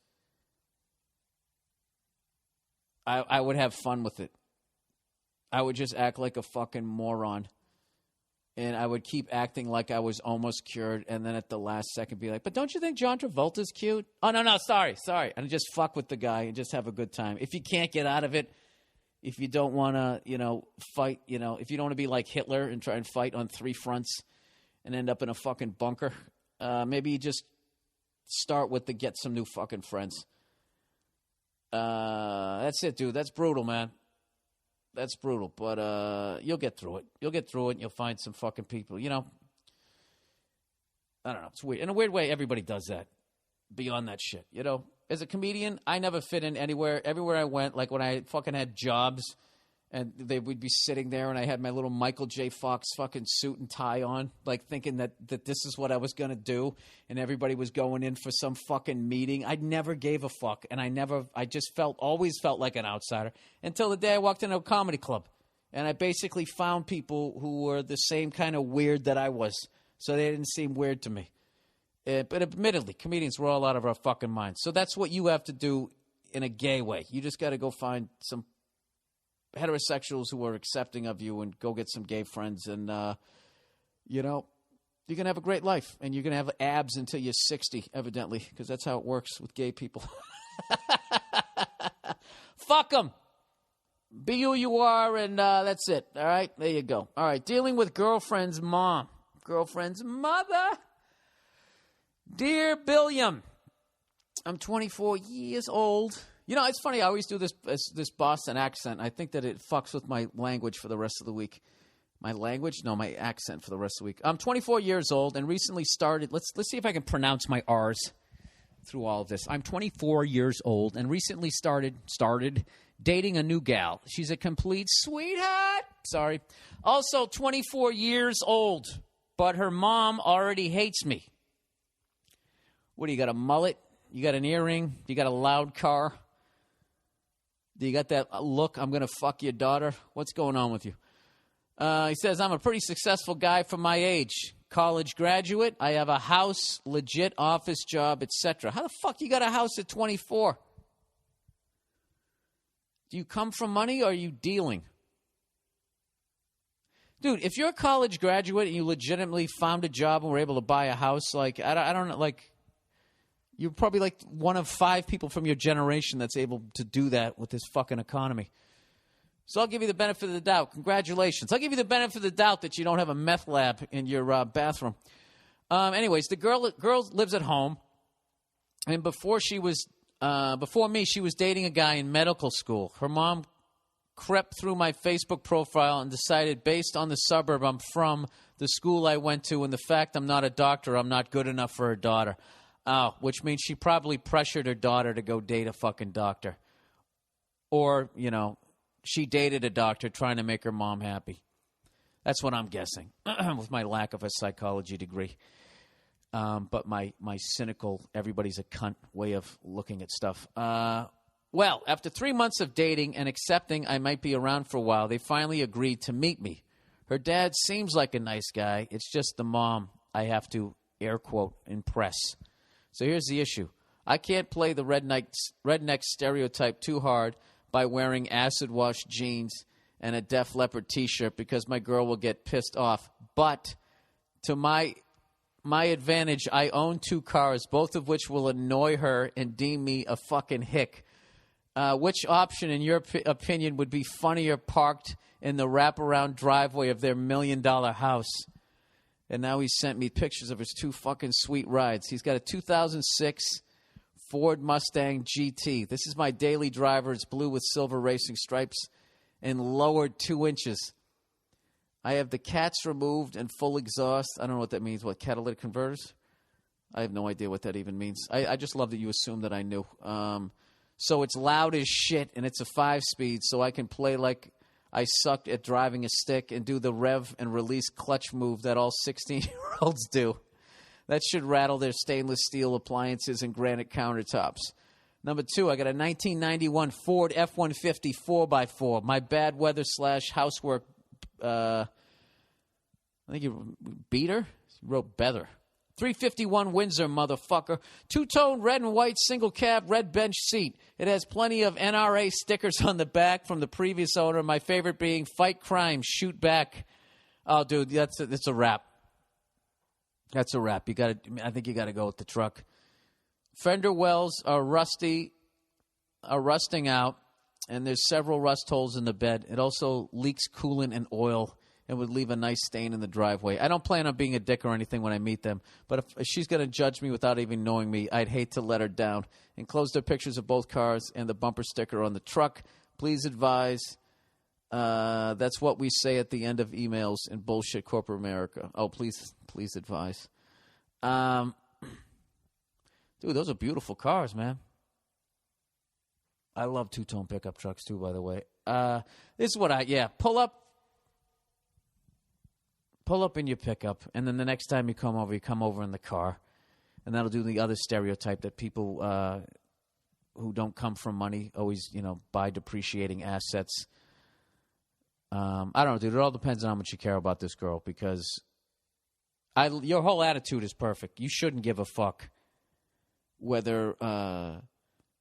I would have fun with it. I would just act like a fucking moron. And I would keep acting like I was almost cured, and then at the last second be like, but don't you think John Travolta's cute? Oh, no, sorry. And just fuck with the guy and just have a good time. If you can't get out of it, if you don't want to, fight, if you don't want to be like Hitler and try and fight on three fronts and end up in a fucking bunker, maybe you just start with to get some new fucking friends. That's it, dude. That's brutal, man. That's brutal, but you'll get through it. You'll get through it, and you'll find some fucking people. I don't know. It's weird. In a weird way, everybody does that. Beyond that shit, As a comedian, I never fit in anywhere. Everywhere I went, like when I fucking had jobs, and they would be sitting there, and I had my little Michael J. Fox fucking suit and tie on, like thinking that this is what I was gonna do, and everybody was going in for some fucking meeting. I never gave a fuck, and I just always felt like an outsider until the day I walked into a comedy club, and I basically found people who were the same kind of weird that I was, so they didn't seem weird to me. But admittedly, comedians were all out of our fucking minds. So that's what you have to do in a gay way. You just got to go find some heterosexuals who are accepting of you and go get some gay friends. And, you're going to have a great life. And you're going to have abs until you're 60, evidently, because that's how it works with gay people. Fuck them. Be who you are, and that's it. All right? There you go. All right. Dealing with girlfriend's mom. Girlfriend's mother. Dear Billiam, I'm 24 years old. It's funny. I always do this Boston accent. I think that it fucks with my language for the rest of the week. My language? No, my accent for the rest of the week. I'm 24 years old and recently started. Let's see if I can pronounce my R's through all of this. I'm 24 years old and recently started dating a new gal. She's a complete sweetheart. Sorry. Also 24 years old, but her mom already hates me. What do you got, a mullet? You got an earring? You got a loud car? Do you got that look, I'm going to fuck your daughter? What's going on with you? He says, I'm a pretty successful guy for my age. College graduate. I have a house, legit office job, etc. How the fuck you got a house at 24? Do you come from money or are you dealing? Dude, if you're a college graduate and you legitimately found a job and were able to buy a house, like, I don't know, like, you're probably like one of 5 people from your generation that's able to do that with this fucking economy. So I'll give you the benefit of the doubt. Congratulations. I'll give you the benefit of the doubt that you don't have a meth lab in your bathroom. Anyways, the girl lives at home, and before me, she was dating a guy in medical school. Her mom crept through my Facebook profile and decided, based on the suburb I'm from, the school I went to, and the fact I'm not a doctor, I'm not good enough for her daughter. Oh, which means she probably pressured her daughter to go date a fucking doctor. Or, she dated a doctor trying to make her mom happy. That's what I'm guessing, with my lack of a psychology degree. But my cynical, everybody's a cunt way of looking at stuff. Well, after 3 months of dating and accepting I might be around for a while, they finally agreed to meet me. Her dad seems like a nice guy. It's just the mom I have to, air quote, impress. So here's the issue. I can't play the redneck stereotype too hard by wearing acid-wash jeans and a Def Leppard T-shirt because my girl will get pissed off. But to my advantage, I own 2 cars, both of which will annoy her and deem me a fucking hick. Which option, in your opinion, would be funnier parked in the wraparound driveway of their $1 million house? And now he sent me pictures of his 2 fucking sweet rides. He's got a 2006 Ford Mustang GT. This is my daily driver. It's blue with silver racing stripes and lowered 2 inches. I have the cats removed and full exhaust. I don't know what that means. What, catalytic converters? I have no idea what that even means. I just love that you assume that I knew. So it's loud as shit, and it's a 5-speed, so I can play like I sucked at driving a stick and do the rev and release clutch move that all 16-year-olds do. That should rattle their stainless steel appliances and granite countertops. Number 2, I got a 1991 Ford F-150 4x4. My bad weather / housework, I think you beater? You wrote better. 351 Windsor, motherfucker. 2-tone red and white single cab red bench seat. It has plenty of NRA stickers on the back from the previous owner. My favorite being fight crime, shoot back. Oh, dude, that's a wrap. That's a wrap. I think you got to go with the truck. Fender wells are rusting out, and there's several rust holes in the bed. It also leaks coolant and oil and would leave a nice stain in the driveway. I don't plan on being a dick or anything when I meet them, but if she's going to judge me without even knowing me, I'd hate to let her down. Enclosed are pictures of both cars and the bumper sticker on the truck. Please advise. That's what we say at the end of emails in bullshit corporate America. Oh, please advise. Dude, those are beautiful cars, man. I love 2-tone pickup trucks too, by the way. This is what pull up in your pickup, and then the next time you come over in the car, and that'll do the other stereotype that people who don't come from money always, buy depreciating assets. I don't know, dude. It all depends on how much you care about this girl, because your whole attitude is perfect. You shouldn't give a fuck whether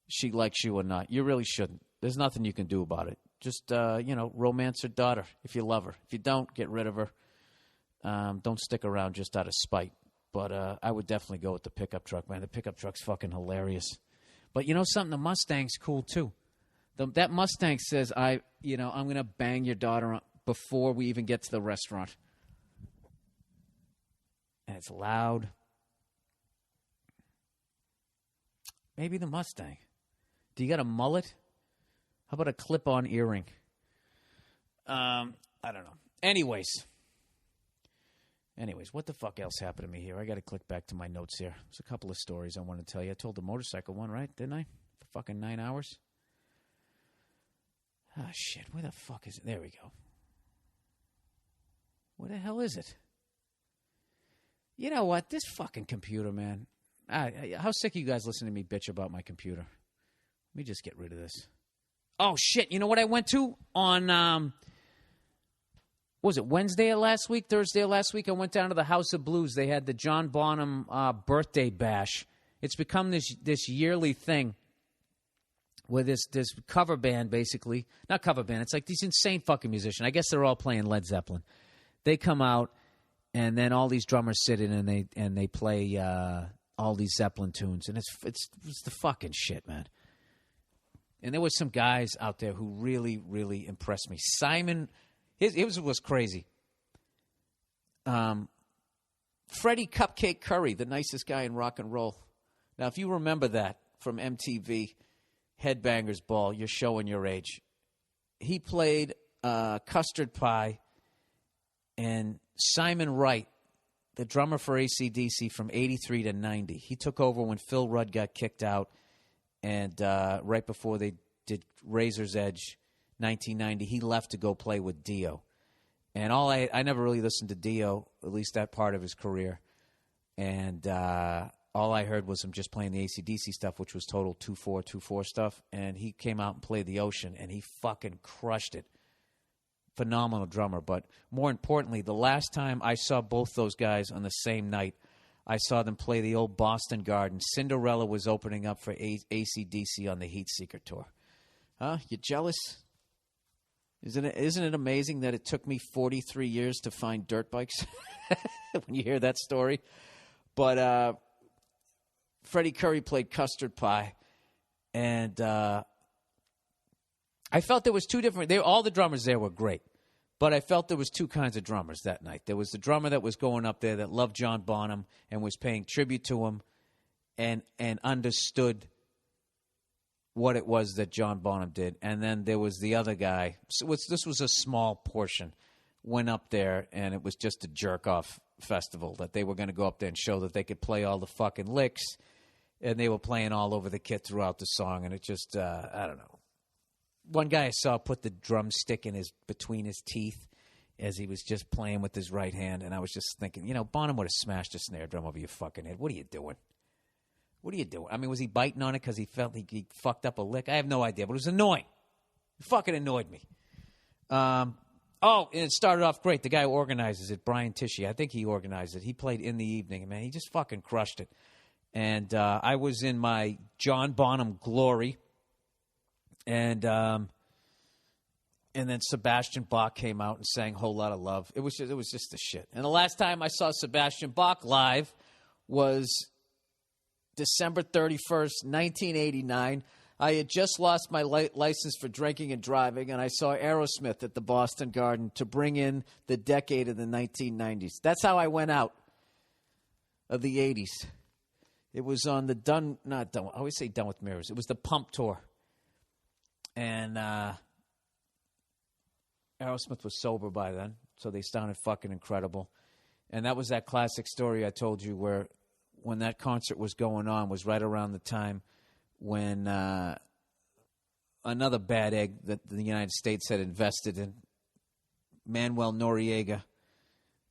she likes you or not. You really shouldn't. There's nothing you can do about it. Just, romance her daughter if you love her. If you don't, get rid of her. Don't stick around just out of spite. But I would definitely go with the pickup truck, man. The pickup truck's fucking hilarious. But you know something? The Mustang's cool, too. That Mustang says, I'm going to bang your daughter before we even get to the restaurant. And it's loud. Maybe the Mustang. Do you got a mullet? How about a clip-on earring? I don't know. Anyways, what the fuck else happened to me here? I got to click back to my notes here. There's a couple of stories I want to tell you. I told the motorcycle one, right? Didn't I? For fucking 9 hours? Oh, shit. Where the fuck is it? There we go. Where the hell is it? You know what? This fucking computer, man. How sick are you guys listening to me bitch about my computer? Let me just get rid of this. Oh, shit. You know what I went to on, what was it, Wednesday of last week, Thursday of last week? I went down to the House of Blues. They had the John Bonham birthday bash. It's become this yearly thing where this cover band, basically. Not cover band. It's like these insane fucking musicians. I guess they're all playing Led Zeppelin. They come out, and then all these drummers sit in and they play all these Zeppelin tunes. And it's the fucking shit, man. And there was some guys out there who really, really impressed me. Simon, it was crazy. Freddie Cupcake Curry, the nicest guy in rock and roll. Now, if you remember that from MTV, Headbangers Ball, you're showing your age. He played Custard Pie, and Simon Wright, the drummer for AC/DC from 83 to 90. He took over when Phil Rudd got kicked out. And right before they did Razor's Edge, 1990, he left to go play with Dio. And I never really listened to Dio, at least that part of his career. And all I heard was him just playing the AC/DC stuff, which was total 2/4 stuff. And he came out and played The Ocean, and he fucking crushed it. Phenomenal drummer. But more importantly, the last time I saw both those guys on the same night, I saw them play the old Boston Garden. Cinderella was opening up for AC/DC on the Heatseeker tour. Huh? You jealous? Isn't it amazing that it took me 43 years to find dirt bikes? When you hear that story. But Freddie Curry played Custard Pie. And I felt there was two different... all the drummers there were great. But I felt there was two kinds of drummers that night. There was the drummer that was going up there that loved John Bonham and was paying tribute to him and understood what it was that John Bonham did. And then there was the other guy. So this was a small portion. Went up there, and it was just a jerk-off festival that they were going to go up there and show that they could play all the fucking licks. And they were playing all over the kit throughout the song. And it just, I don't know. One guy I saw put the drumstick between his teeth as he was just playing with his right hand, and I was just thinking, Bonham would have smashed a snare drum over your fucking head. What are you doing? What are you doing? I mean, was he biting on it because he felt he fucked up a lick? I have no idea, but it was annoying. It fucking annoyed me. And it started off great. The guy who organizes it, Brian Tishy, I think he organized it. He played In the Evening, and man, he just fucking crushed it. And I was in my John Bonham glory. And then Sebastian Bach came out and sang Whole Lotta Love. It was just the shit. And the last time I saw Sebastian Bach live was December 31st, 1989. I had just lost my license for drinking and driving, and I saw Aerosmith at the Boston Garden to bring in the decade of the 1990s. That's how I went out of the 80s. It was on the I always say Done with Mirrors. It was the Pump Tour. And Aerosmith was sober by then, so they sounded fucking incredible. And that was that classic story I told you where when that concert was going on was right around the time when another bad egg that the United States had invested in, Manuel Noriega,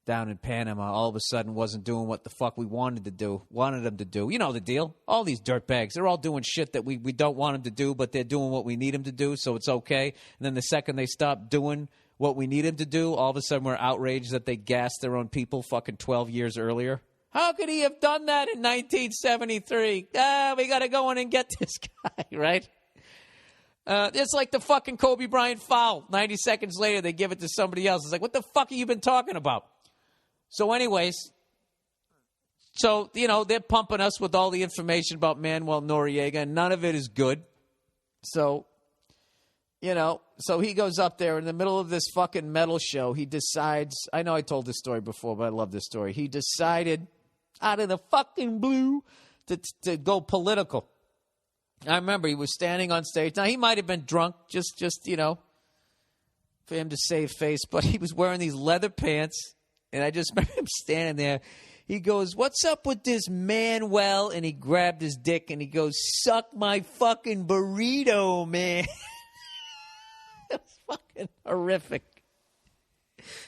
down in Panama, all of a sudden wasn't doing what the fuck we wanted him to do. You know the deal. All these dirtbags, they're all doing shit that we don't want them to do, but they're doing what we need them to do, so it's okay. And then the second they stop doing what we need them to do, all of a sudden we're outraged that they gassed their own people fucking 12 years earlier. How could he have done that in 1973? We got to go in and get this guy, right? It's like the fucking Kobe Bryant foul. 90 seconds later, they give it to somebody else. It's like, what the fuck have you been talking about? So anyways, they're pumping us with all the information about Manuel Noriega, and none of it is good. So, so he goes up there in the middle of this fucking metal show. He decides, I know I told this story before, but I love this story. He decided out of the fucking blue to go political. I remember he was standing on stage. Now, he might have been drunk, just for him to save face, but he was wearing these leather pants. And I just remember him standing there. He goes, "What's up with this Manuel?" And he grabbed his dick and he goes, "Suck my fucking burrito, man." It was fucking horrific.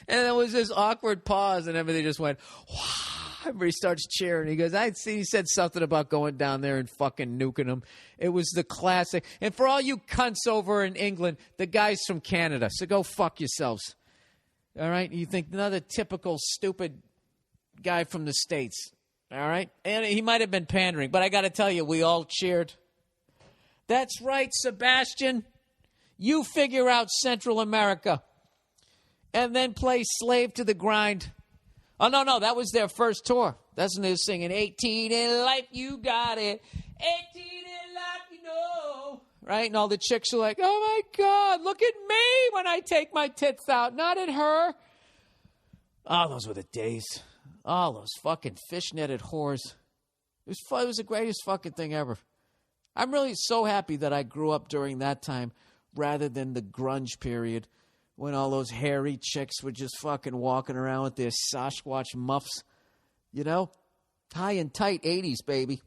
And there was this awkward pause and everything just went, wow. Everybody starts cheering. He goes, he said something about going down there and fucking nuking them. It was the classic. And for all you cunts over in England, the guy's from Canada, so go fuck yourselves. All right? You think another typical stupid guy from the States. All right? And he might have been pandering, but I got to tell you, we all cheered. That's right, Sebastian. You figure out Central America and then play Slave to the Grind. Oh, no, that was their first tour. That's when they were singing 18 in life, you got it. 18 in life, you know. Right? And all the chicks are like, oh, my God, look at me when I take my tits out, not at her. Oh, those were the days. Oh, those fucking fishnetted whores. It was the greatest fucking thing ever. I'm really so happy that I grew up during that time rather than the grunge period when all those hairy chicks were just fucking walking around with their Sasquatch muffs. You know? High and tight 80s, baby.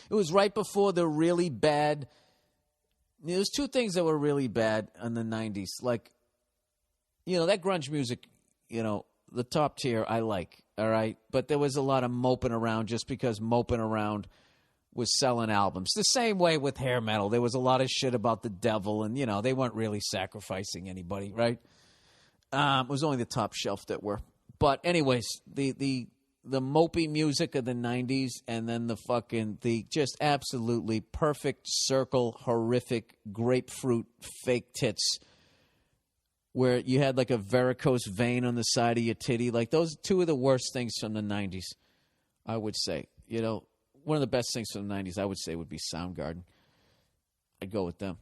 It was right before the really bad... There was two things that were really bad in the 90s. Like, you know, that grunge music, you know, the top tier I like, all right? But there was a lot of moping around just because moping around was selling albums. The same way with hair metal. There was a lot of shit about the devil, and, you know, they weren't really sacrificing anybody, right? It was only the top shelf that were. But anyways, the mopey music of the 90s and then the just absolutely perfect circle, horrific grapefruit fake tits where you had like a varicose vein on the side of your titty. Like those two of the worst things from the 90s, I would say. You know, one of the best things from the 90s, I would say, would be Soundgarden. I'd go with them.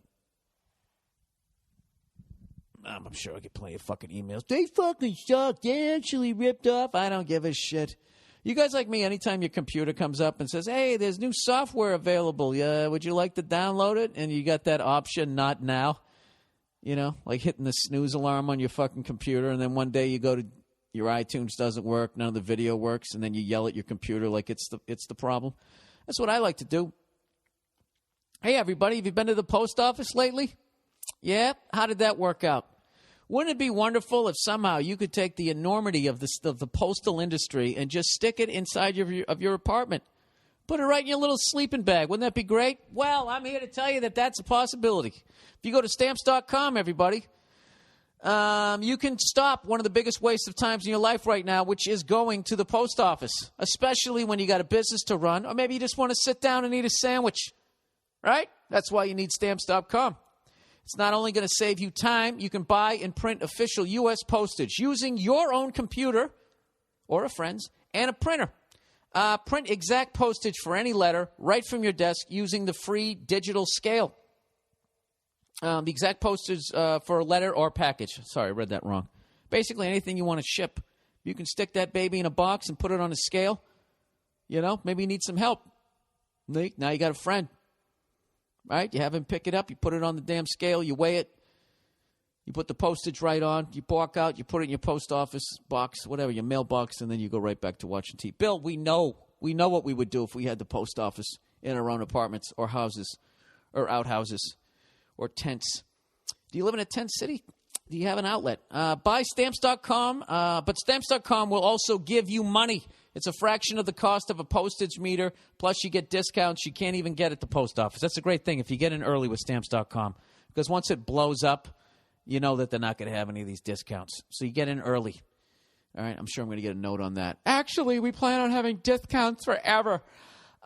I'm sure I get plenty of fucking emails. They fucking suck. They actually ripped off. I don't give a shit. You guys like me, anytime your computer comes up and says, hey, there's new software available. Would you like to download it? And you got that option, not now. You know, like hitting the snooze alarm on your fucking computer. And then one day you go to your iTunes doesn't work. None of the video works. And then you yell at your computer like it's the problem. That's what I like to do. Hey, everybody, have you been to the post office lately? Yeah? How did that work out? Wouldn't it be wonderful if somehow you could take the enormity of the postal industry and just stick it inside of your apartment? Put it right in your little sleeping bag. Wouldn't that be great? Well, I'm here to tell you that that's a possibility. If you go to Stamps.com, everybody, you can stop one of the biggest wastes of times in your life right now, which is going to the post office, especially when you got a business to run, or maybe you just want to sit down and eat a sandwich, right? That's why you need Stamps.com. It's not only going to save you time, you can buy and print official U.S. postage using your own computer or a friend's and a printer. Print exact postage for any letter right from your desk using the free digital scale. The exact postage for a letter or package. Sorry, I read that wrong. Basically, anything you want to ship. You can stick that baby in a box and put it on a scale. You know, maybe you need some help. Now you got a friend. Right? You have him pick it up. You put it on the damn scale. You weigh it. You put the postage right on. You walk out. You put it in your post office box, whatever, your mailbox, and then you go right back to watching TV. Bill, we know what we would do if we had the post office in our own apartments or houses or outhouses or tents. Do you live in a tent city? Do you have an outlet? Buy Stamps.com, but Stamps.com will also give you money. It's a fraction of the cost of a postage meter, plus you get discounts you can't even get at the post office. That's a great thing if you get in early with Stamps.com, because once it blows up, you know that they're not going to have any of these discounts. So you get in early. All right, I'm sure I'm going to get a note on that. Actually, we plan on having discounts forever.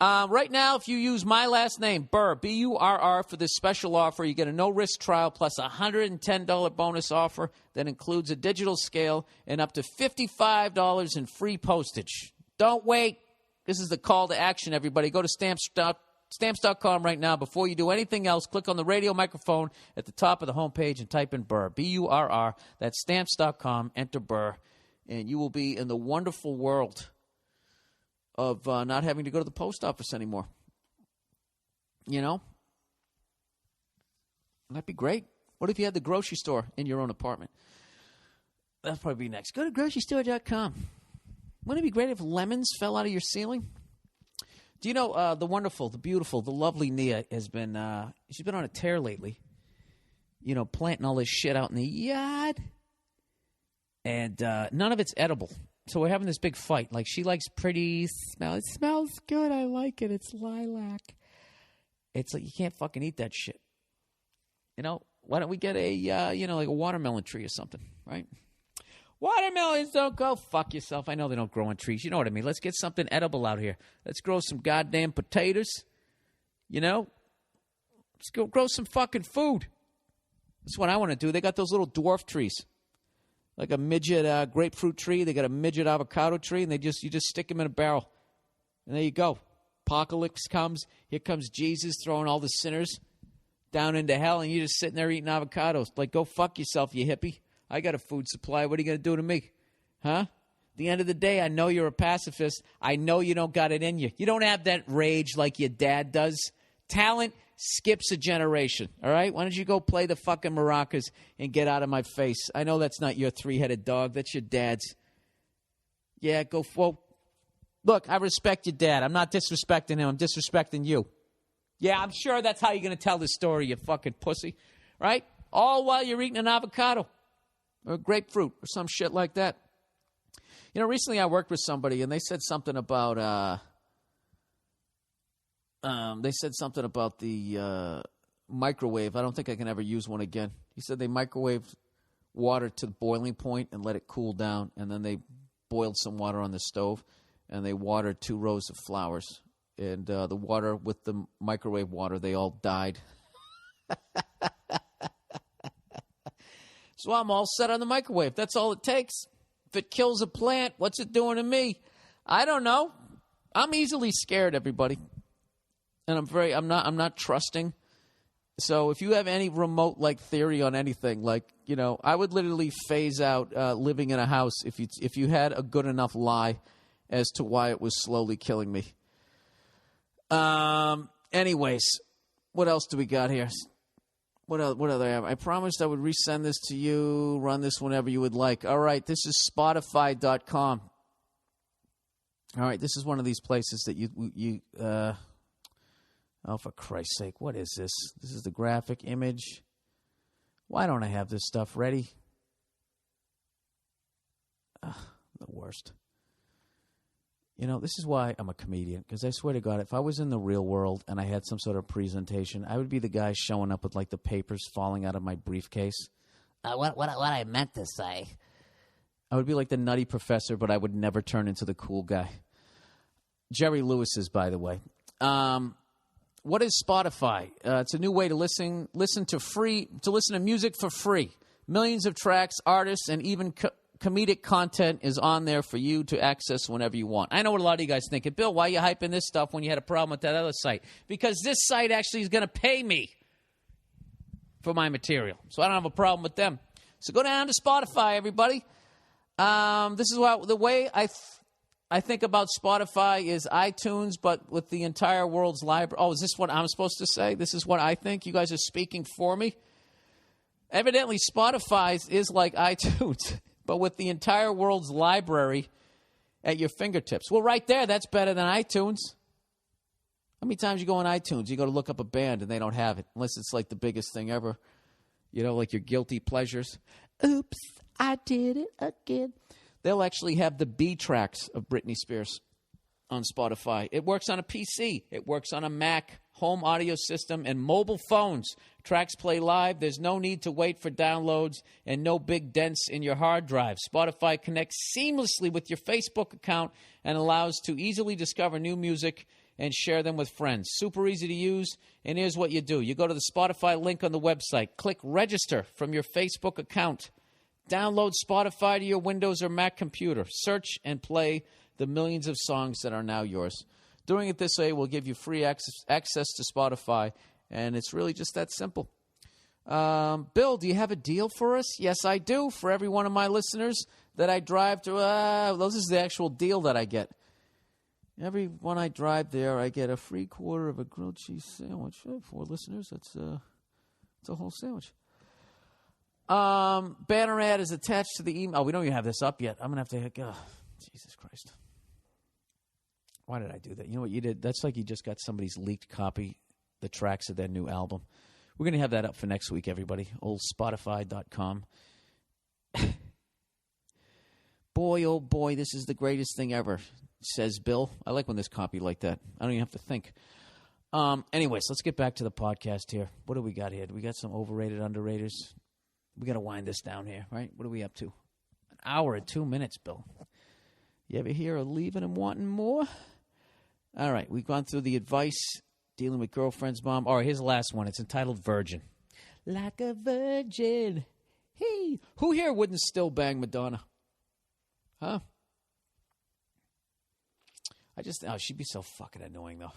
Right now, if you use my last name, Burr, B-U-R-R, for this special offer, you get a no-risk trial plus a $110 bonus offer that includes a digital scale and up to $55 in free postage. Don't wait. This is the call to action, everybody. Go to Stamps.com right now. Before you do anything else, click on the radio microphone at the top of the homepage and type in Burr, B-U-R-R. That's Stamps.com. Enter Burr, and you will be in the wonderful world of not having to go to the post office anymore. You know? That'd be great. What if you had the grocery store in your own apartment? That'd probably be next. Go to grocerystore.com. Wouldn't it be great if lemons fell out of your ceiling? Do you know the wonderful, the beautiful, the lovely Nia has been, she's been on a tear lately. You know, planting all this shit out in the yard. And none of it's edible. So we're having this big fight. Like, she likes pretty smell. It smells good. I like it. It's lilac. It's like, you can't fucking eat that shit. You know, why don't we get a, like a watermelon tree or something, right? Watermelons don't go fuck yourself. I know they don't grow on trees. You know what I mean? Let's get something edible out here. Let's grow some goddamn potatoes. You know? Let's go grow some fucking food. That's what I want to do. They got those little dwarf trees. Like a midget grapefruit tree. They got a midget avocado tree, and you just stick them in a barrel. And there you go. Apocalypse comes. Here comes Jesus throwing all the sinners down into hell, and you're just sitting there eating avocados. Like, go fuck yourself, you hippie. I got a food supply. What are you going to do to me? Huh? At the end of the day, I know you're a pacifist. I know you don't got it in you. You don't have that rage like your dad does. Talent skips a generation, all right? Why don't you go play the fucking maracas and get out of my face? I know that's not your three-headed dog. That's your dad's. Yeah, go for. Look, I respect your dad. I'm not disrespecting him. I'm disrespecting you. Yeah, I'm sure that's how you're going to tell this story, you fucking pussy, right? All while you're eating an avocado or grapefruit or some shit like that. You know, recently I worked with somebody, and they said something about the microwave. I don't think I can ever use one again. He said they microwaved water to the boiling point and let it cool down, and then they boiled some water on the stove, and they watered 2 rows of flowers. And the water with the microwave water, they all died. So I'm all set on the microwave. That's all it takes. If it kills a plant, what's it doing to me? I don't know. I'm easily scared, everybody. And I'm not trusting. So if you have any remote like theory on anything, like, you know, I would literally phase out living in a house if you had a good enough lie as to why it was slowly killing me. Anyways, what else do we got here? What other? I promised I would resend this to you. Run this whenever you would like. All right, this is Spotify.com. All right, this is one of these places that you oh, for Christ's sake, what is this? This is the graphic image. Why don't I have this stuff ready? The worst. You know, this is why I'm a comedian, because I swear to God, if I was in the real world and I had some sort of presentation, I would be the guy showing up with, like, the papers falling out of my briefcase. What I meant to say. I would be like the nutty professor, but I would never turn into the cool guy. Jerry Lewis's, by the way. What is Spotify? It's a new way to listen to music for free. Millions of tracks, artists, and even comedic content is on there for you to access whenever you want. I know what a lot of you guys think. Bill, why are you hyping this stuff when you had a problem with that other site? Because this site actually is going to pay me for my material. So I don't have a problem with them. So go down to Spotify, everybody. This is the way I think about Spotify is iTunes, but with the entire world's library. Oh, is this what I'm supposed to say? This is what I think? You guys are speaking for me? Evidently, Spotify is like iTunes, but with the entire world's library at your fingertips. Well, right there, that's better than iTunes. How many times you go on iTunes, you go to look up a band and they don't have it, unless it's like the biggest thing ever. You know, like your guilty pleasures. Oops, I did it again. They'll actually have the B tracks of Britney Spears on Spotify. It works on a PC. It works on a Mac, home audio system, and mobile phones. Tracks play live. There's no need to wait for downloads and no big dents in your hard drive. Spotify connects seamlessly with your Facebook account and allows to easily discover new music and share them with friends. Super easy to use, and here's what you do. You go to the Spotify link on the website. Click register from your Facebook account. Download Spotify to your Windows or Mac computer. Search and play the millions of songs that are now yours. Doing it this way will give you free access to Spotify, and it's really just that simple. Bill, do you have a deal for us? Yes, I do. For every one of my listeners that I drive to, this is the actual deal that I get. Every one I drive there, I get a free quarter of a grilled cheese sandwich. 4 listeners, it's a whole sandwich. Banner ad is attached to the email. Oh, we don't even have this up yet. I'm going to have to... Jesus Christ. Why did I do that? You know what you did? That's like you just got somebody's leaked copy, the tracks of their new album. We're going to have that up for next week, everybody. Old Spotify.com. Boy, oh boy, this is the greatest thing ever, says Bill. I like when there's copy like that. I don't even have to think. Anyways, let's get back to the podcast here. What do we got here? Do we got some overrated, underrateds? We got to wind this down here, right? What are we up to? An hour and 2 minutes, Bill. You ever hear of leaving and wanting more? All right, we've gone through the advice, dealing with girlfriend's mom. All right, here's the last one. It's entitled Virgin. Like a virgin. Hey, who here wouldn't still bang Madonna? Huh? She'd be so fucking annoying, though.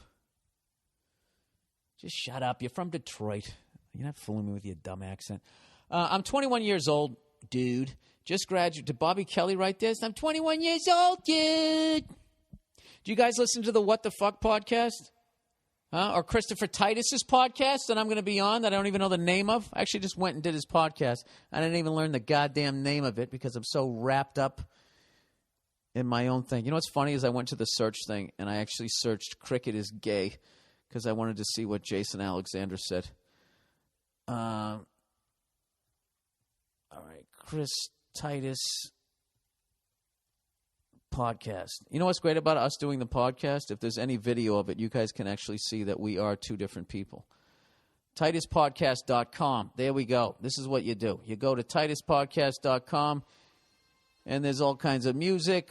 Just shut up. You're from Detroit. You're not fooling me with your dumb accent. I'm 21 years old, dude. Just graduated. Did Bobby Kelly write this? I'm 21 years old, dude. Do you guys listen to the What the Fuck podcast? Or Christopher Titus's podcast that I'm going to be on that I don't even know the name of? I actually just went and did his podcast. I didn't even learn the goddamn name of it because I'm so wrapped up in my own thing. You know what's funny is I went to the search thing and I actually searched cricket is gay because I wanted to see what Jason Alexander said. All right, Chris Titus podcast. You know what's great about us doing the podcast? If there's any video of it, you guys can actually see that we are two different people. TitusPodcast.com. There we go. This is what you do. You go to TitusPodcast.com, and there's all kinds of music.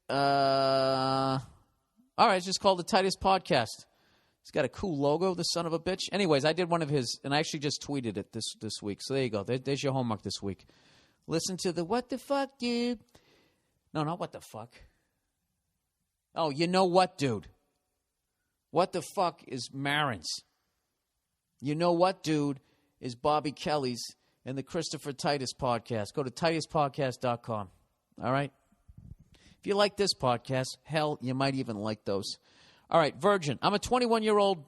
All right, it's just called the Titus Podcast. It's got a cool logo, the son of a bitch. Anyways, I did one of his, and I actually just tweeted it this week. So there you go. There's your homework this week. Listen to the What the Fuck, dude. No, not What the Fuck. Oh, you know what, dude? What the Fuck is Marin's. You know what, dude, is Bobby Kelly's and the Christopher Titus podcast. Go to TitusPodcast.com. All right? If you like this podcast, hell, you might even like those. All right, virgin. I'm a 21-year-old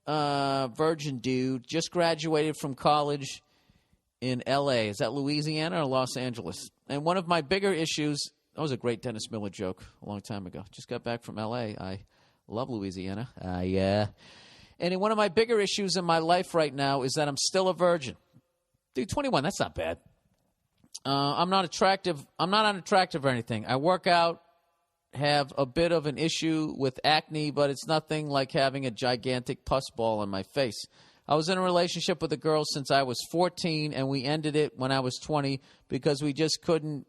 virgin dude. Just graduated from college in L.A. Is that Louisiana or Los Angeles? And one of my bigger issues... That was a great Dennis Miller joke a long time ago. Just got back from L.A. I love Louisiana. And one of my bigger issues in my life right now is that I'm still a virgin. Dude, 21, that's not bad. I'm not attractive. I'm not unattractive or anything. I work out, have a bit of an issue with acne, but it's nothing like having a gigantic pus ball on my face. I was in a relationship with a girl since I was 14, and we ended it when I was 20 because we just couldn't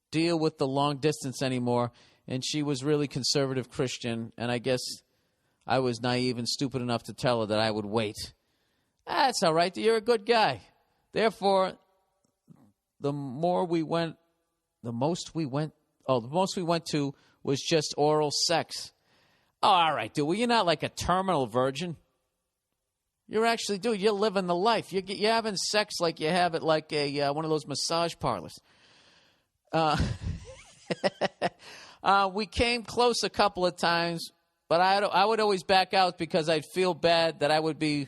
deal with the long distance anymore, and she was really conservative Christian, and I guess I was naive and stupid enough to tell her that I would wait. That's all right. You're a good guy. Therefore, the most we went to was just oral sex. Oh, all right, dude. Well, you're not like a terminal virgin. You're actually, dude, you're living the life. You're having sex like you have it like a one of those massage parlors. We came close a couple of times, but I would always back out because I'd feel bad that I would be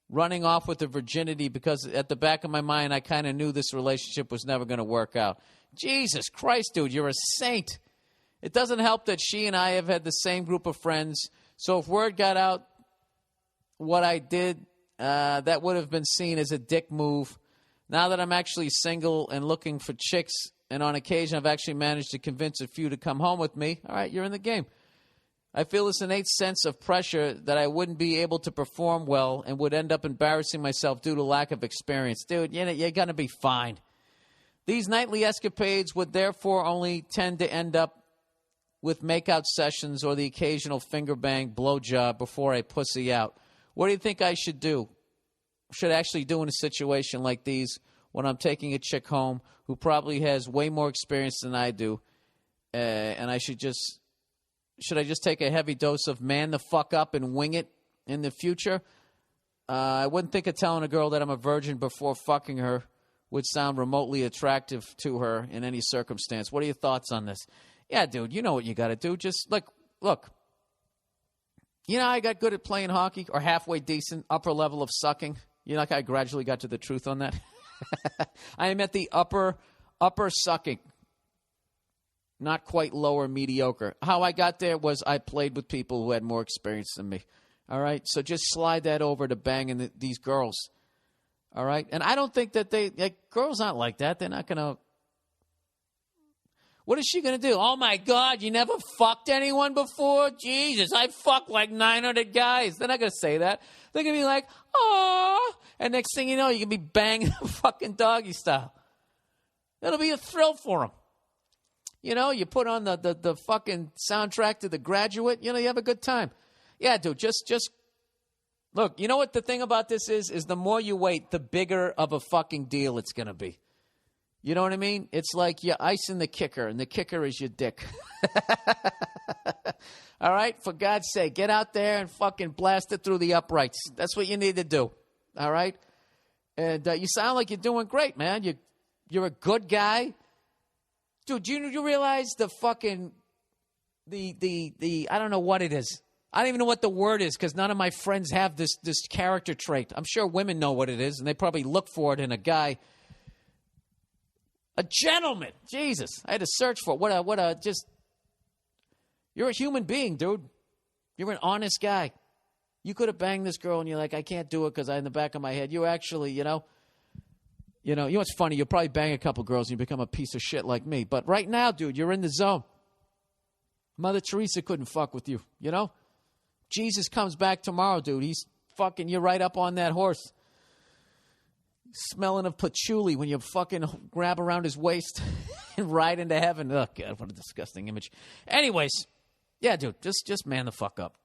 running off with the virginity because at the back of my mind, I kind of knew this relationship was never going to work out. Jesus Christ, dude, you're a saint. It doesn't help that she and I have had the same group of friends. So if word got out what I did, that would have been seen as a dick move. Now that I'm actually single and looking for chicks, and on occasion I've actually managed to convince a few to come home with me, all right, you're in the game. I feel this innate sense of pressure that I wouldn't be able to perform well and would end up embarrassing myself due to lack of experience. Dude, you're going to be fine. These nightly escapades would therefore only tend to end up with makeout sessions or the occasional finger bang blowjob before I pussy out. What do you think I should do? Should actually do in a situation like these when I'm taking a chick home who probably has way more experience than I do, and should I just take a heavy dose of man the fuck up and wing it in the future? I wouldn't think of telling a girl that I'm a virgin before fucking her would sound remotely attractive to her in any circumstance. What are your thoughts on this? Yeah, dude, you know what you got to do. Just, look. You know, I got good at playing hockey, or halfway decent, upper level of sucking. You know, like I gradually got to the truth on that. I am at the upper sucking, not quite lower mediocre. How I got there was I played with people who had more experience than me. All right, so just slide that over to banging these girls. All right, and I don't think that girls aren't like that. They're not gonna. What is she going to do? Oh, my God, you never fucked anyone before? Jesus, I fucked like 900 guys. They're not going to say that. They're going to be like, oh. And next thing you know, you can be banging fucking doggy style. That'll be a thrill for them. You know, you put on the fucking soundtrack to The Graduate. You know, you have a good time. Yeah, dude, just look, you know what the thing about this is the more you wait, the bigger of a fucking deal it's going to be. You know what I mean? It's like you're icing the kicker, and the kicker is your dick. All right? For God's sake, get out there and fucking blast it through the uprights. That's what you need to do. All right? And you sound like you're doing great, man. You're a good guy. Dude, do you realize the fucking, the I don't know what it is. I don't even know what the word is because none of my friends have this character trait. I'm sure women know what it is, and they probably look for it in a guy. A gentleman. Jesus. I had to search for it. You're a human being, dude. You're an honest guy. You could have banged this girl and you're like, I can't do it because in the back of my head, you actually, you know what's funny? You'll probably bang a couple girls and you become a piece of shit like me. But right now, dude, you're in the zone. Mother Teresa couldn't fuck with you, you know? Jesus comes back tomorrow, dude. He's fucking, you're right up on that horse. Smelling of patchouli when you fucking grab around his waist and ride into heaven. Oh, God, what a disgusting image. Anyways, yeah, dude, just man the fuck up.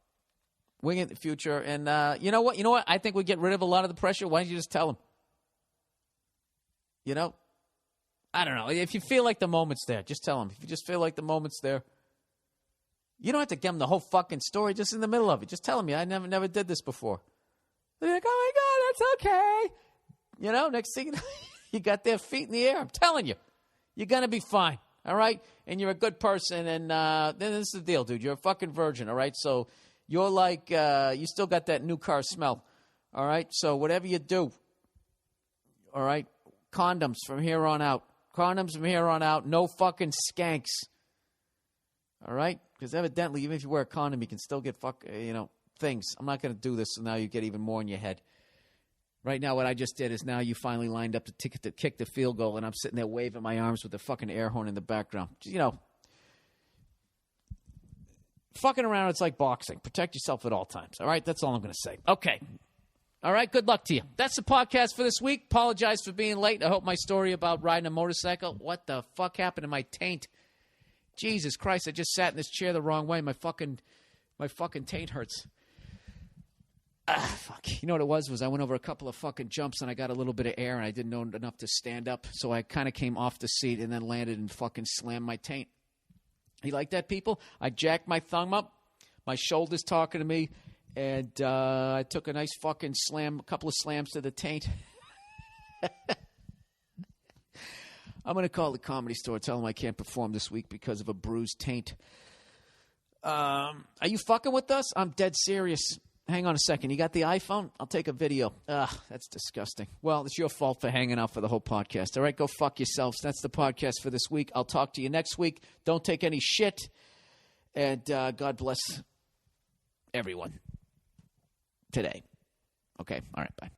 Wing it in the future. And you know what? I think we get rid of a lot of the pressure. Why don't you just tell him? You know? I don't know. If you feel like the moment's there, just tell him. If you just feel like the moment's there. You don't have to give him the whole fucking story just in the middle of it. Just tell him, I never did this before. They're like, oh, my God, that's okay. You know, next thing you know, you got their feet in the air. I'm telling you, you're going to be fine, all right? And you're a good person, and then this is the deal, dude. You're a fucking virgin, all right? So you're like, you still got that new car smell, all right? So whatever you do, all right, condoms from here on out. Condoms from here on out. No fucking skanks, all right? Because evidently, even if you wear a condom, you can still get things. I'm not going to do this, so now you get even more in your head. Right now, what I just did is now you finally lined up to kick the field goal, and I'm sitting there waving my arms with the fucking air horn in the background. You know, fucking around, it's like boxing. Protect yourself at all times, all right? That's all I'm going to say. Okay. All right, good luck to you. That's the podcast for this week. Apologize for being late. I hope my story about riding a motorcycle, what the fuck happened to my taint? Jesus Christ, I just sat in this chair the wrong way. My fucking taint hurts. Fuck. You know what it was I went over a couple of fucking jumps and I got a little bit of air and I didn't know enough to stand up. So I kind of came off the seat and then landed and fucking slammed my taint. You like that, people? I jacked my thumb up. My shoulder's talking to me. And I took a nice fucking slam, a couple of slams to the taint. I'm going to call the Comedy Store, tell them I can't perform this week because of a bruised taint. Are you fucking with us? I'm dead serious. Hang on a second. You got the iPhone? I'll take a video. That's disgusting. Well, it's your fault for hanging out for the whole podcast. All right, go fuck yourselves. That's the podcast for this week. I'll talk to you next week. Don't take any shit. And God bless everyone today. Okay, all right, bye.